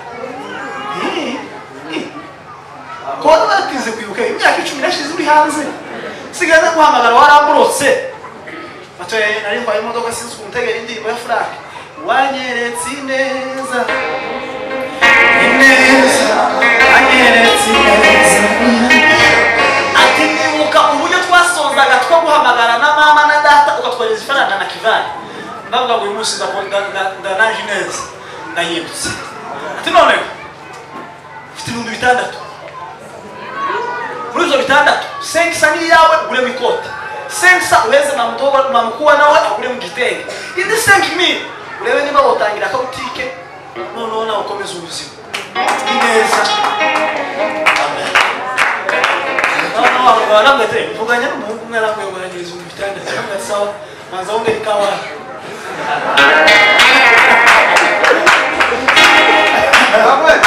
ko batize kwibuka imyaka 10 nashize uri hanze sigaza guhamagara waramurotse atoye nari kwa imodoka sinzi kuntegera indirimbo ya Frank wanyeretse neza wanyeretse neza ati nibuka uburyo twasozaga twaguhamagara na mama na data ukatwereza ifaranga Nakivale ndavuga ngo uyu munsi ndanaje neza ndayibutse ati none ufite ibintu bitandatu muri izo bitandatu sensa ni yawe ugure mu ikoti sensa uweze na mdogo mamukuwa nawe agure mu gitenge indi 5000 urebe niba botangira akabutike none na ukomeza ubuzima neza amen no baramwete mvuganya n'umuhungu umwe aramweguranyiriza mu bitandatu sawa manza wonge ikawa amen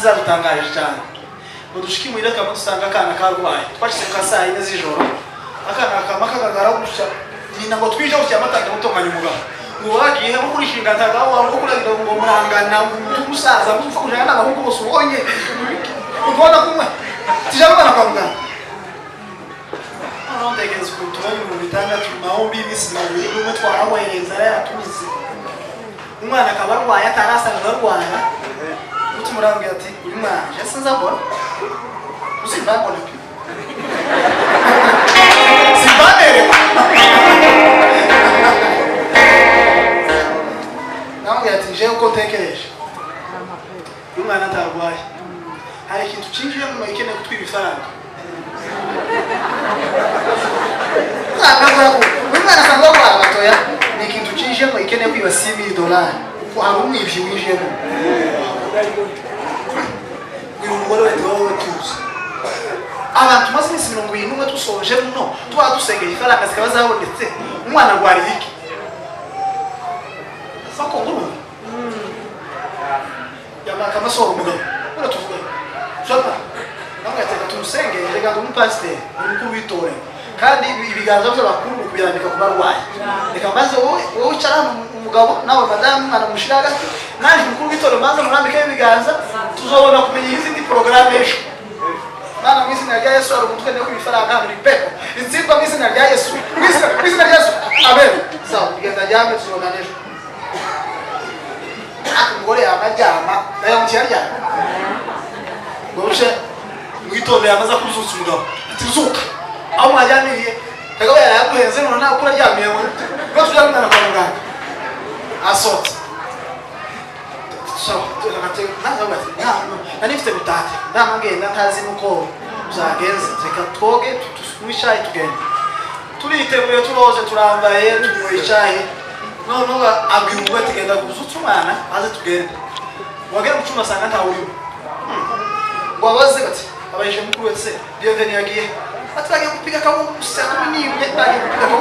zadutangaje cyane udushiki mu iraka musanga kana karwaye twashyize ka saa 4 z'ijoro akana kamakagara gusha ni ngo twije ucyamataga gutonganya umugabo ngo wagiye mu kurishinga ntaga wango kuragira ngo murangana umusaza mupfa kujana n'abahungu bose ubonye ubona kumwe tijana bana kwa muganga ndegeze kutubaye mu bitanga tumaombi imisi na bimwe twarawereza yaratumize umwana kabarwaye atarasanga barwara muramubwira ati uyu mwana jese nzabona usimbabona pe simbanere namubwira ati je uko tekereje uyu mwana atarwaye hari ikintu cinjiye mu ikeneye kutwiba ifaranga uyu mwana asanga barwara batoya ni ikintu cinjiye mu ikeneye kwiba $6,000 kuko hari umwivyi winjiyemo umugore wetu wowe tuzi abantu maze imisi 70 tusoje muno tuba dusengeye ifaranga zikaba zabonetse umwana rwari iki sako nguru yamaka masoro umugabo ura tuvuga shaka namwateka tumusenge rega ngo umupasiteri umukuru witore kandi ibiganza by'abakuru kubirambika ku barwayi reka maze wowe cyara umugabo nawe madamu mwana mushiraga naje umukuru witore maze murambika ibiganza tuzobona kumenya izindi programme ejo bana mwizina rya Yesu ari umutwe no kwifaranga muri pepo inzimba mwizina rya Yesu mwizina rya Yesu amen sawa bigenda jambe tuzobona ejo umugore yamajyama nayo mutiyarya goshe mwitore yamaze kuzutsa umugabo atizuka aho mwajyaniye kagabo yaraguhenze none nakura ryamiye ngo tujyana kwa muganga asotse so turakate nanifite gutate ndamugenda ntazi nuko uzagenze reka twoge tuwishaye tugende turiteguye turoje turambaye tuwishaye none abwirwa tugenda kuzutsa umwana aze tugende wagera mucuma sanga ntawuri ngo abaze bati abaje mukuru wese bienvenue yagiye atwaje kupiga kama usako ni mtaje kupiga kama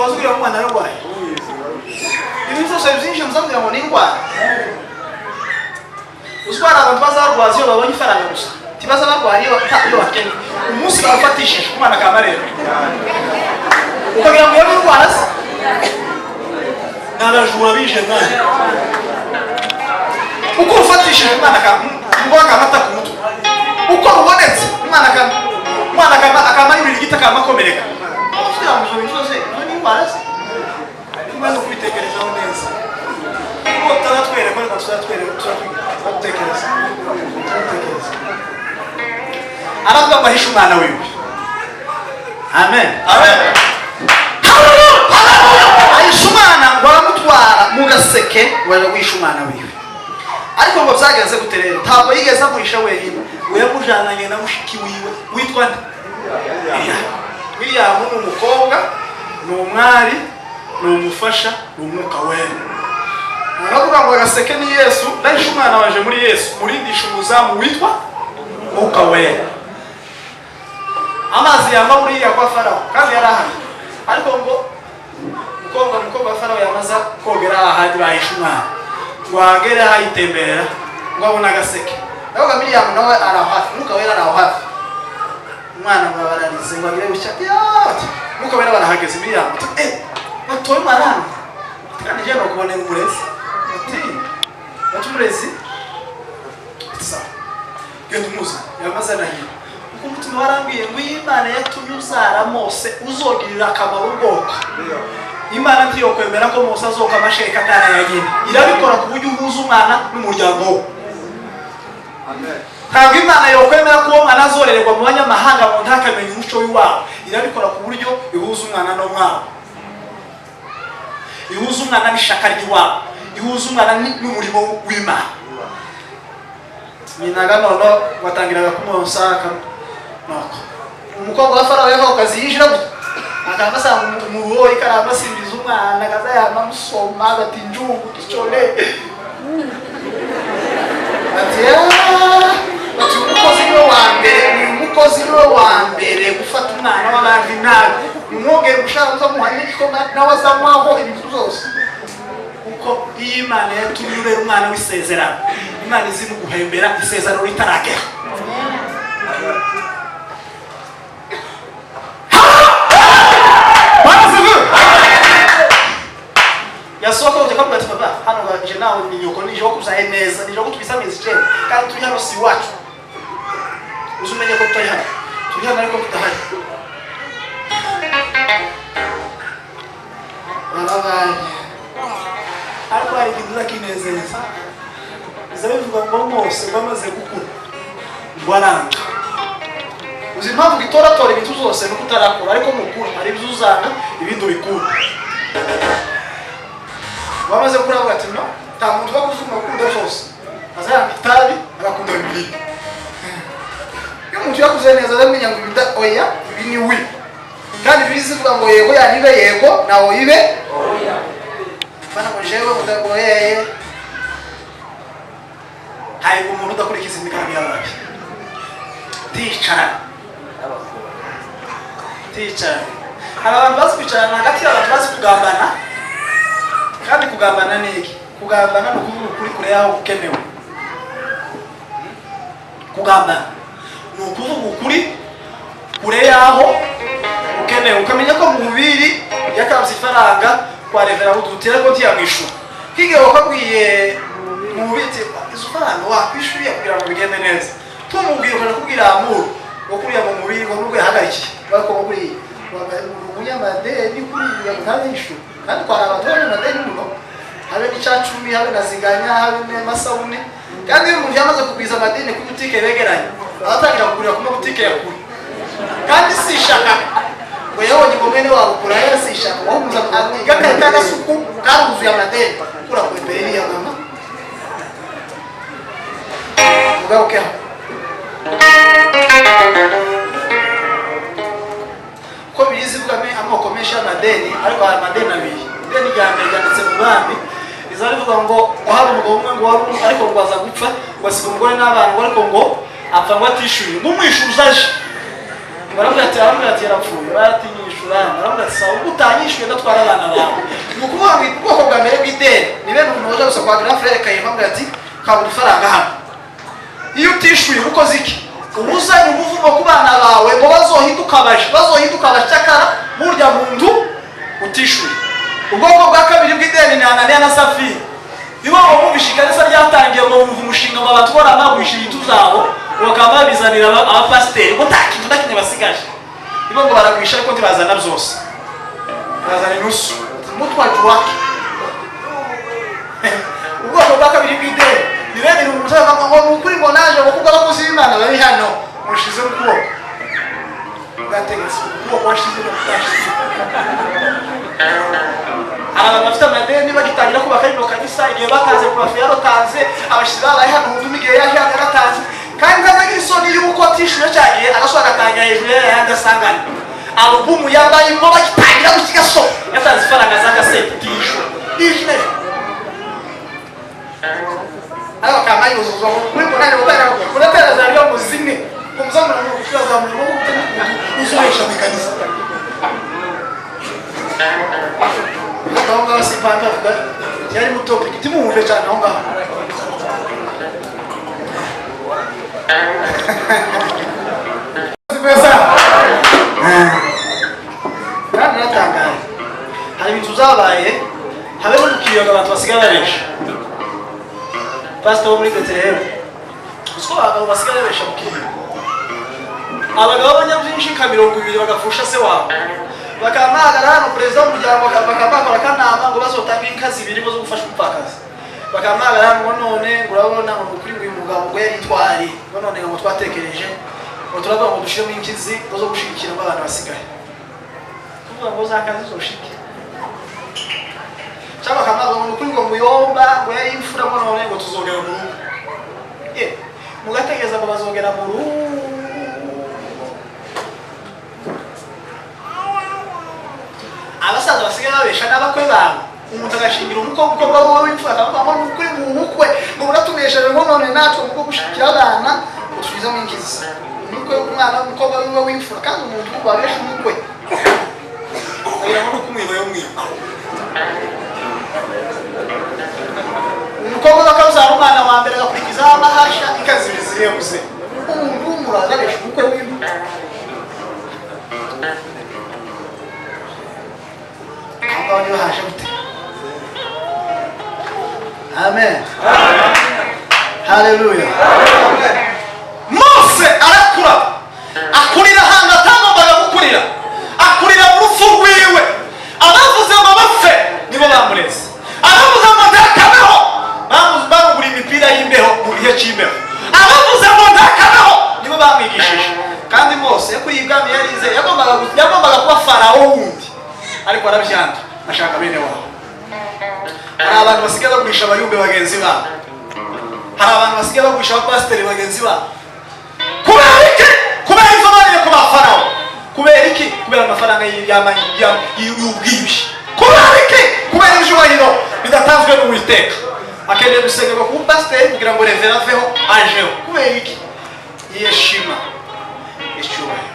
bazubira mu mwana arwaye ibintu byose byinshi muzabwira ngo ni indwara uzwara abantu bazarwaza iyo babonye ifaranga gusa tibaza barwara iyo bakene umunsi bafatishije umwana akamarera ukagira ngo iyo indwara se n'abajura bije mwana uko ufatishije umwana akamata ku mutwe uko rubonetse umwana akamara ibiri gita akamakomereka kugira ngo ibyo byose ni indwara se umwana kubitekerezaho neza uko taratwereka reka turatekereza aravuga ngo ahishe umwana wiwe amen ahishe umwana ngo aramutwara mu gaseke wari wishe umwana wiwe ariko ngo byagenze gute rero ntabwo yigeze amuhisha wenyine we yamujyananye na mushiki wiwe witwa nde Miriyamu ni umukobwa ni umwari ni umufasha ni umwuka wera aravuga ngo agaseke ni Yesu ndahishe umwana waje muri Yesu murindisha umuzamu witwa mwuka wera amazi yamba muri ya kwa Farawo kandi yarahari ariko ngo umukobwa wa Farawo yamaza kogera ahandi bahishe umwana ngo agere ayitemberera ngo abona agaseke navuga Miriyamu nawe arahafi mwuka wera arahafi umwana ngo baranize ngo agire bucya mwuka wera barahageze Miriyamu batoye umwana kandi je no kubona umurezi batumurezi sa genda umuza yamaze nahiye uko mutima warambwiye ngo Imana yatumye uzara Mose uzogirira akamaro ubwoko Imana ntiyo kwemera ko Mose azoka amasheka atana yagene irabikora ku buryo uhuza umwana n'umuryango we amen ntabwo Imana yo kwemera ko umwana azorererwa mu banyamahanga mu ntakamenye umuco w'iwabo irabikora ku buryo ihuza umwana no mwabo ihuza umwana n'ishaka ry'iwabo ihuza umwana n'umurimo w'Imana nyina ganono batangiraga kumonsaka nako umukobwa wa Farawo yava ukazi yinjira akabasa mu ruho ikaramba simbiza umwana akaza yamamusoma ati njungu kicole ati umukozi niwe wa mbere gufata umwana w'abandi nabi umwogere gushaka uzamuhanye igikombe nawe azamwaho ibintu byose kuko iyo Imana yatumye urera umwana w'isezerano Imana izi mu guhembera isezerano ritaragera yasohoka uje kavuga ati baba hano gaje nawe ni nyoko nije wo kuzaye neza nije ko tubisamiza cyane kandi turi hano si wacu uzumenye ko turi hano ariko tutahari ariko hari ikintu kinezeza bivuga ngo Mose bamaze gukura ngo aranga uzi impamvu gitoratora ibintu zose no kutarakura ariko mukuru hari bizuzana ibindi bikura bamaze kuravuga ati no nta muntu bakuzuma kunda zose azana itabi agakunda bibiri iyo umuntu yakuze neza aramenya ngo bida oya ibi ni wi kandi bizivuga ngo yego yanibe yego nawo ibe oya bana ngo jewe ngo yeye hari umuntu udakurikiza imigambi y'abandi ticara hari abantu bazi kwicarana hagati y'abantu bazi kugambana kandi kugambana ni iki kugambana no kuvuga ukuri kure yaho ukenewe kugambana ni ukuvuga ukuri kure yaho ukenewe ukamenya ko mu mubiri yakabye ifaranga kwa revera udutira ko tiyamwishura kige wakabwiye mu mubiri izo faranga wakwishuriye kugira ngo bigende neza tumubwira ukana kubwira amuru okuriya mu mubiri ngo nubwo yahagarikiye bako kuri umunyamadeni kuri yamutanyishu kandi kwa abantu b'amadeni muno habe n'icacumi habe naziganya habe n'amasabune kandi iyo umuntu yamaze kugwiza amadeni ku butike begeranye abatangira kugurira ku mabutike yakuri kandi sishaka ngo yabonye ngomene wabo kura yose sishaka ngo muza igakata agasuku karuzuye amadeni kura ku imbere ya mama ugaruke ko bizi vuga amoko menshi y'amadeni ariko hari amadeni abiri ideni rya mbere ryanditse mu bami izari vuga ngo hari umugabo umwe ngo wari ariko ngo aza gupfa ngo asiga umugore n'abana ngo ariko ngo apfa ngo atishyuye ngo umwishyuza aje baravuga ati yarapfuye baratinyishyura bana baravuga ati sawa utanyishwe ndatwara abana bawe nukuvuga ngo ubwoko bwa mbere bw'ideni ni bene umuntu waje gusa kwa grand frère Kayima avuga ati kabura ifaranga hano iyo utishuye ukoze iki ubuzanye umuvumo ku bana bawe ngo bazohinduka abacakara burya muntu utishuye. Ubwoko bwa kabiri bw'ideni ni Ananiya na Safira nibo bumvishikanisa ryatangiye ngo bumva umushinga ngo abatwara amagwisha ibitu zabo bakaba babizanira abapasiteri ngo nta kintu na kimwe basigaje nibo ngo baragwisha ariko ntibazana byose bazana inusu mutwaje wake. Ubwoko bwa kabiri bw'ideni ni bene umuntu uzavuga ngo ukuri ngo naje ngo kuko abakozi b'Imana bari hano mushize ukuboko ugategetse ukuboko washize no kutashize. Abantu bafite amadeni bagitangira kubaka ino kanisa igihe bakaze profe yarotanze abashira bari hano mu migihe yaje yaratanze kandi nzagira isoni y'uko tishuye cyagiye agaswara kanya hejuru yandasangana album yambaye mo bagitangira gukigaso yatanze ifaranga zakasete tishu ishine aba kamaye uzuzo kuri konane butara kuratera zariyo muzimwe kumuzamura mu kuzaza mu uzuhisha mekanisa Tonga si panta fuga yari mu topic timumve cyane aho ngaho pesa natangara hari ibintu zabaye habe n'umukiriya abantu basigaye baresha pastor muri Betelehemu usko abagabo basigaye baresha mukiriya abagabo b'abanyabyinshi ka 200 bagafusha se wabo bakamagara hano perezida w'umuryango bakamagara kanama ngo bazotanga inkazi ibiri zo gufasha umupfakazi bakamagara hano none urabona ngo kuri uyu mugabo ngo yari twari none ngo twatekereje ngo turavuga ngo dushire mu inkizi zo gushikira abantu basigaye kuvuga ngo zakazi zoshike cyangwa bakamagara ngo kuri ngo muyomba ngo yari imfura none ngo tuzogera mu rugo mugategeza ngo bazogera mu rugo abasaza basigaye babesha n'abakwe babo umuntu agashingira umukobwa wawe w'imfura akavuga ngo kuri mu bukwe ngo buratumesheje ngo none natwe muko gushikira abana utubiza mu inkizi umukwe umwana w'umukobwa wiwe w'imfura kandi umuntu ubabesha umukwe agira ngo kumwiba yo mwiba umukobwa bakabuzana umwana wa mbere agakurikiza amahasha ikazi biziye guze umuntu umuragabesha umukwe wiwe Amen. Amen. Hallelujah. Amen. Mose arakura akurira hanga tagombaga gukurira akurira urufu rwiwe abavuze ngo bapfe nibo bamureze abavuze ngo ndakabeho bamugura imipira y'imbeho mu gihe cy'imbeho abavuze ngo ndakabeho nibo bamwigishije kandi Mose yakuyibwami yarize yagombaga kuba farawo wundi ariko arabyanga ashaka bene wabo. Hari abantu basigaye bagurisha abayumbe bagenzi babo hari abantu basigaye bagurisha abapasiteri bagenzi babo kubera iki kubera izo bariye ku bafarawo kubera iki kubera amafaranga y'ubwibyi kubera iki kubera ibyubahiro bidatanzwe n'Uwiteka akeneye gusengerwa ku pasiteri kugira ngo revera aveho ajeho kubera iki yeshima icyubahiro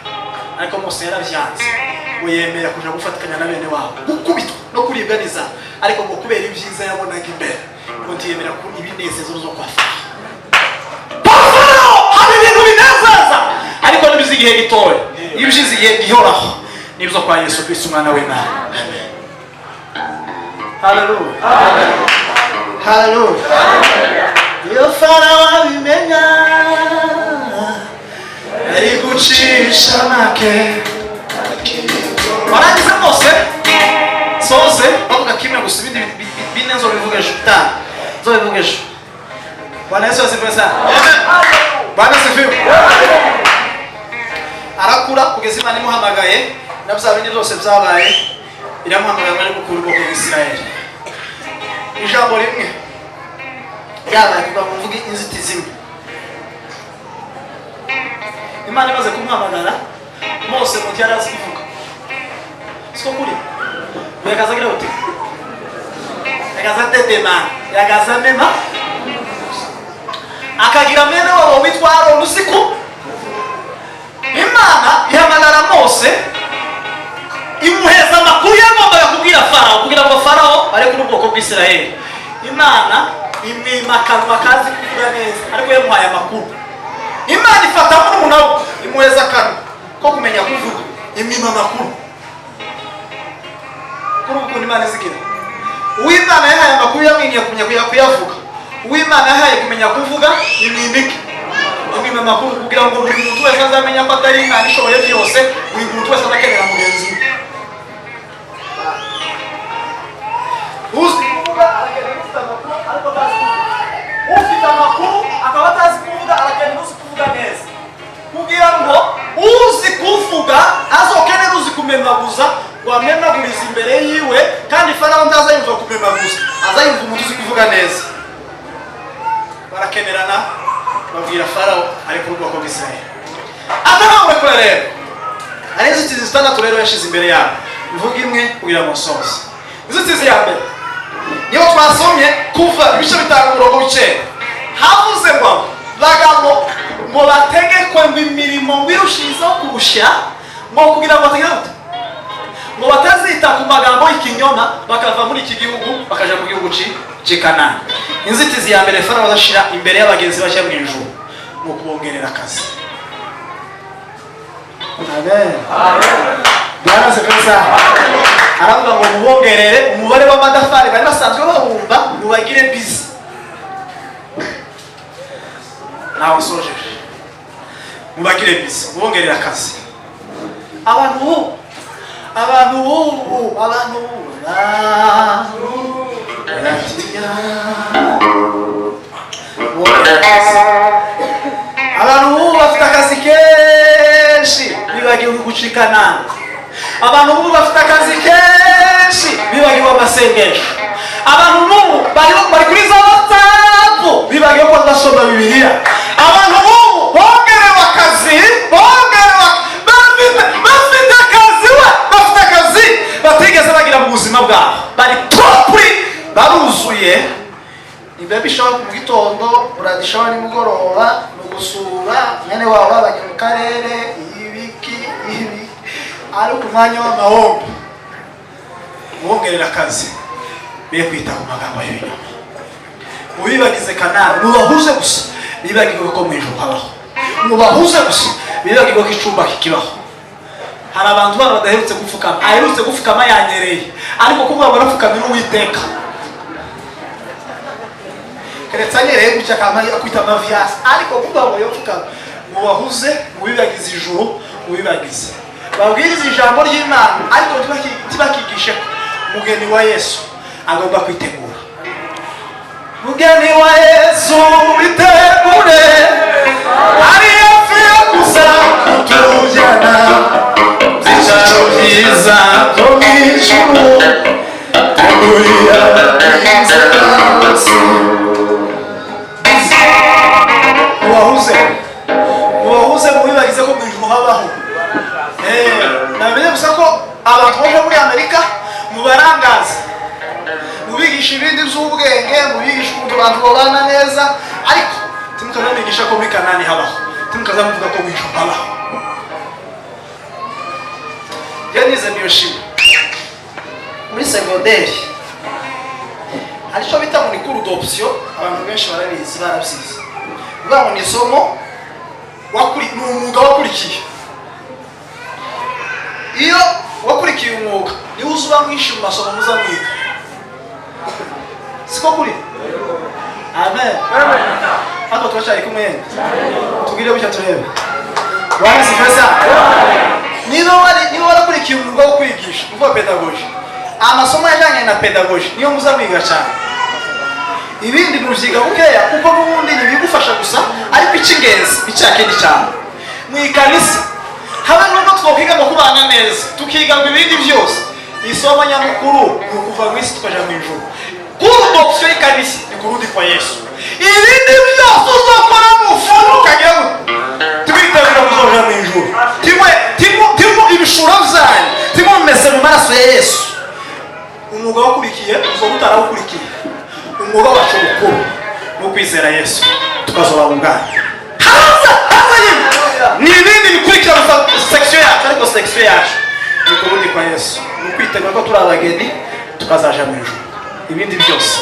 ariko Mose yarabyanze uyemera kuja gufatikanya na bene wabo gukubitwa no kuribwa niza ariko ngo kubera ibyiza yabonaga imbere ngo ntiyemera ko ibinezezo zo kwafa hari ibintu binezeza ariko nibizi igihe gitoya ibyiza igihe gihoraho nibyo kwa Yesu Kristo umwana w'Imana. Hallelujah. Hallelujah. Iyo Farawo abimenya ari gucisha make barangiza Mose soze bavuga kimwe gusa ibindi bine zo bivuga juta zo bivuga ejo. Bwana Yesu asifiwe sana. Bwana asifiwe. Arakura kugeza Imana imuhamagaye nabyo bindi byose byabaye iramuhamagara ari gukura ubwoko bw'Isirayeli. Ijambo rimwe yabaye kuva mu mvuga inzitizi imwe Imana imaze kumuhamagara Mose mu gihe arazi kuvuga siko kuri yakaza gira uti yakaza tetema yakaza mema akagira mene wabo witwa Aaron usiku Imana ihamagara Mose imuheza amakuru yagombaga kubwira Farawo kugira ngo Farawo areke n'ubwoko bw'Isiraheli. Imana imwima akanwa kazi kuvuga neza ariko yamuhaye amakuru. Imana ifata murumuna we imuheza akanwa ko kumenya kuvuga, imwima amakuru. Kuri ubu Imana izigira uw'Imana yahaye amakuru yamwinye kumenya kuyavuga, uw'Imana yahaye kumenya kuvuga imwimike, imwima amakuru kugira ngo buri muntu wese azamenya ko atari Imana ishoboye byose, buri muntu wese azakenera mugenzi we. Uzi kuvuga arakenera ufite amakuru ariko atazi kuvuga, ufite amakuru akaba atazi kuvuga arakenera uzi kuvuga neza, kugira ngo uzi kuvuga azokenera uzi kumenaguza, wamenaguriza imbere yiwe, kandi Farawo ntazayumva kumenaguza, azayumva umuntu uzi kuvuga neza. Barakenerana babwira Farawo ariko ubwoko bw'Isiraheli atanawe kure. Rero ari inzitizi zitandatu rero yashize imbere yabo, mvuga imwe kugira ngo nsoze. Inzitizi ya mbere niyo twasomye kuva ibice bitanu mirongo icyenda, havuze ngo bagabo ngo bategekwe ngo imirimo ngo irushizeho kurusha, ngo kugira ngo bategeke ngo batazita ku magambo y'ikinyoma bakava muri iki gihugu bakaja mu gihugu cy'i Kanani. Inzitizi ya mbere Farawo azashira imbere y'abagenzi bashya mu ijuru ngo kubongerera akazi. Amen. Baraze pesa. Aravuga ngo mubongerere umubare w'amadafari bari basanzwe bahumba mubagire busy. Nawe sojeje. Mubagire busy, mubongerera akazi. Abantu bafite akazi kenshi bibagiwe gucikana. Abantu bafite akazi kenshi bibagiwe amasengesho. Abantu bari kuri za WhatsApp bibagiwe ko basoma Bibiliya. Abantu bongerewe akazi, batigeze bagira mu buzima bwabo, bari topuri, baruzuye. Niba bishobora mu gitondo, uradishobora nimugoroba, mu gusura nyene wabo babanye mu karere, ibi ari ku mwanya w'amahombo. Bongerera akazi biye kwita ku magambo y'ibinyoma. Mubibagize Kanani, mubahuze gusa bibagirwe ko mu ijuru habaho, mubahuze gusa bibagirwe ko icumba kikibaho. Hari abantu bana badaherutse gupfukama, aherutse gupfukama yanyereye, ariko kuvuga ngo arapfukama n'Uwiteka. Keretse anyereye gutya akwita amaviasi, ariko kuvuga ngo yopfukama. Mubahuze, mubibagize ijuru, mubibagize. Babwiriza ijambo ry'Imana, ariko tibakigishe ko umugeni wa Yesu agomba kwitegura. Mugeni wa Yesu bitegure, ari hafi yo kuza kutujyana. Ijoro ryiza ryo mu ijuru, tegurira inzira. Mubahuze mubibagize ko mu ijuru habaho. Namenye gusa ko abantu bo muri Amerika mubarangaza, mubigisha ibindi by'ubwenge, mubigisha ukuntu abantu babana neza, ariko timukazamigisha ko muri Kanani habaho, timukazamuvuga ko mu ijuru habaho. Yanize bioshima muri segonderi hari cyo bita muri cours d'option, abantu benshi barabizi barabyize. Ubwo ni isomo umwuga wakurikiye. Iyo wakurikiye umwuga niwe uzuba mwinshi mu masomo muzamwiga, siko kuri? Amen. Hako tubashari kumwe tugire bucya turebe. Bwana sifesa. Niba warakurikiye umwuga wo kwigisha uvuga pedagogy, amasomo yajyanye na pedagogy niyo muzamwiga cyane. Ibindi mubyiga bukeya kuko n'ubundi ntibigufasha gusa, ariko icy'ingenzi icyakindi cyane mu ikanisa habe n'ubwo twokwiga ngo kubana neza, tukiga ngo ibindi byose. Isomo nyamukuru ni ukuva mu isi tukaja mu ijuru. Kuri option y'ikanisa ni kurudi kwa Yesu. Ibindi byose uzokora mu furu ukagira ngo tubitegura kuzoja mu ijuru. Timwe ibishura byanyu, timwe mese mu maraso ya Yesu. Umwuga wakurikiye uzobutara ukurikiye. Umwuga wacu mukuru no kwizera Yesu tukazoba ubwami. Haza ni ibindi bikurikira section yacu, ariko section yacu niko bundi kwa Yesu ukwitegura ko turi abageni tukazaja mu ijuru ibindi byose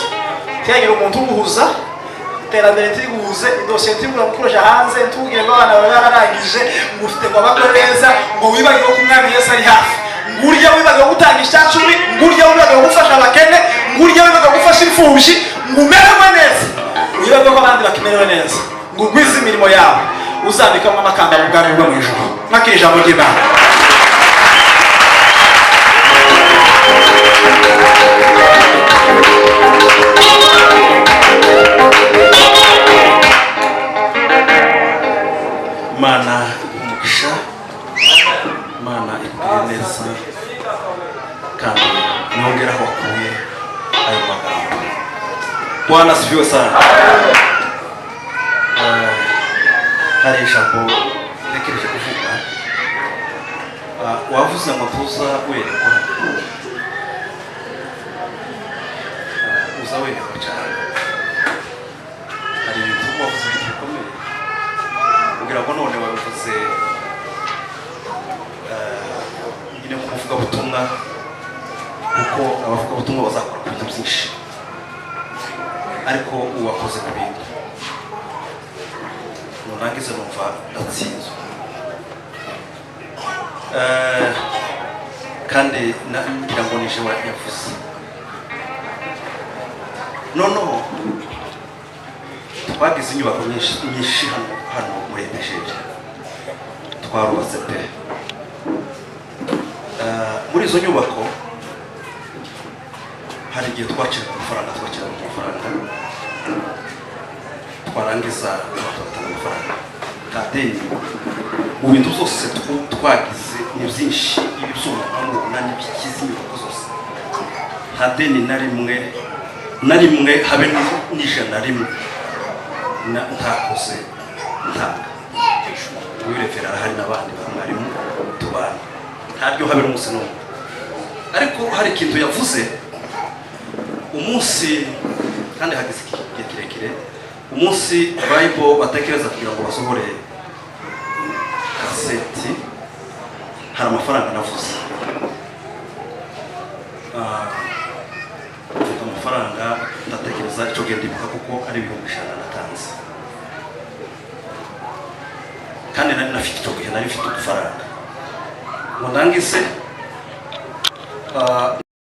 tiyagira umuntu uguhuza iterambere turi guhuze idosiye turi gukoresha hanze tubwire ngo abana baba bararangije ngo ufite ngo abakore neza ngo wibagire ko umwami Yesu ari hafi ngurya wibagire gutanga icyacumi ngurya wibagire gufasha abakene ngurya wibagire gufasha imfubyi ngo umererwe neza wibagire ko abandi bakimerewe neza ngo ugwize imirimo yawe uzabikamo amakamba mu bwami bwo mu ijuru nakije ijambo ry'Imana. Mana umugisha, Mana ikugire neza kandi nyongera aho wakuye ayo magambo. Bwana asifiwe sana. Hari ijambo ntekereje kuvuga, wavuze ngo tuza werekwa, uza werekwa cyane. Hari ibintu wavuze bikomeye kugira ngo none wavuze nyine kuvuga ubutumwa kuko abavuga ubutumwa bazakora ku bintu byinshi ariko uwakoze ku bintu nurangize numva ndatsinzwe kandi ngira ngo nije yavuze noneho twagize inyubako nyinshi hano muri Ebejeje twarubatse pe muri izo nyubako hari igihe twakira amafaranga twarangiza tugatanga amafaranga kadeni mu bintu zose twagize ni byinshi ibibyuma amubona n'ibikiza inyubako zose nta deni na rimwe habe n'ijana rimwe ntakoze ntanga wirefera hari n'abandi bamwarimu tubana ntaryo habe n'umunsi n'umwe ariko hari ikintu yavuze umunsi kandi hagize igihe kirekire umunsi Bible batekereza kugira ngo basohore kaseti hari amafaranga navuze amafaranga ndatekereza icyo gihe ndibuka kuko ari 5,000 natanze kandi nari nafite icyo gihe nari mfite udufaranga ngo ndangize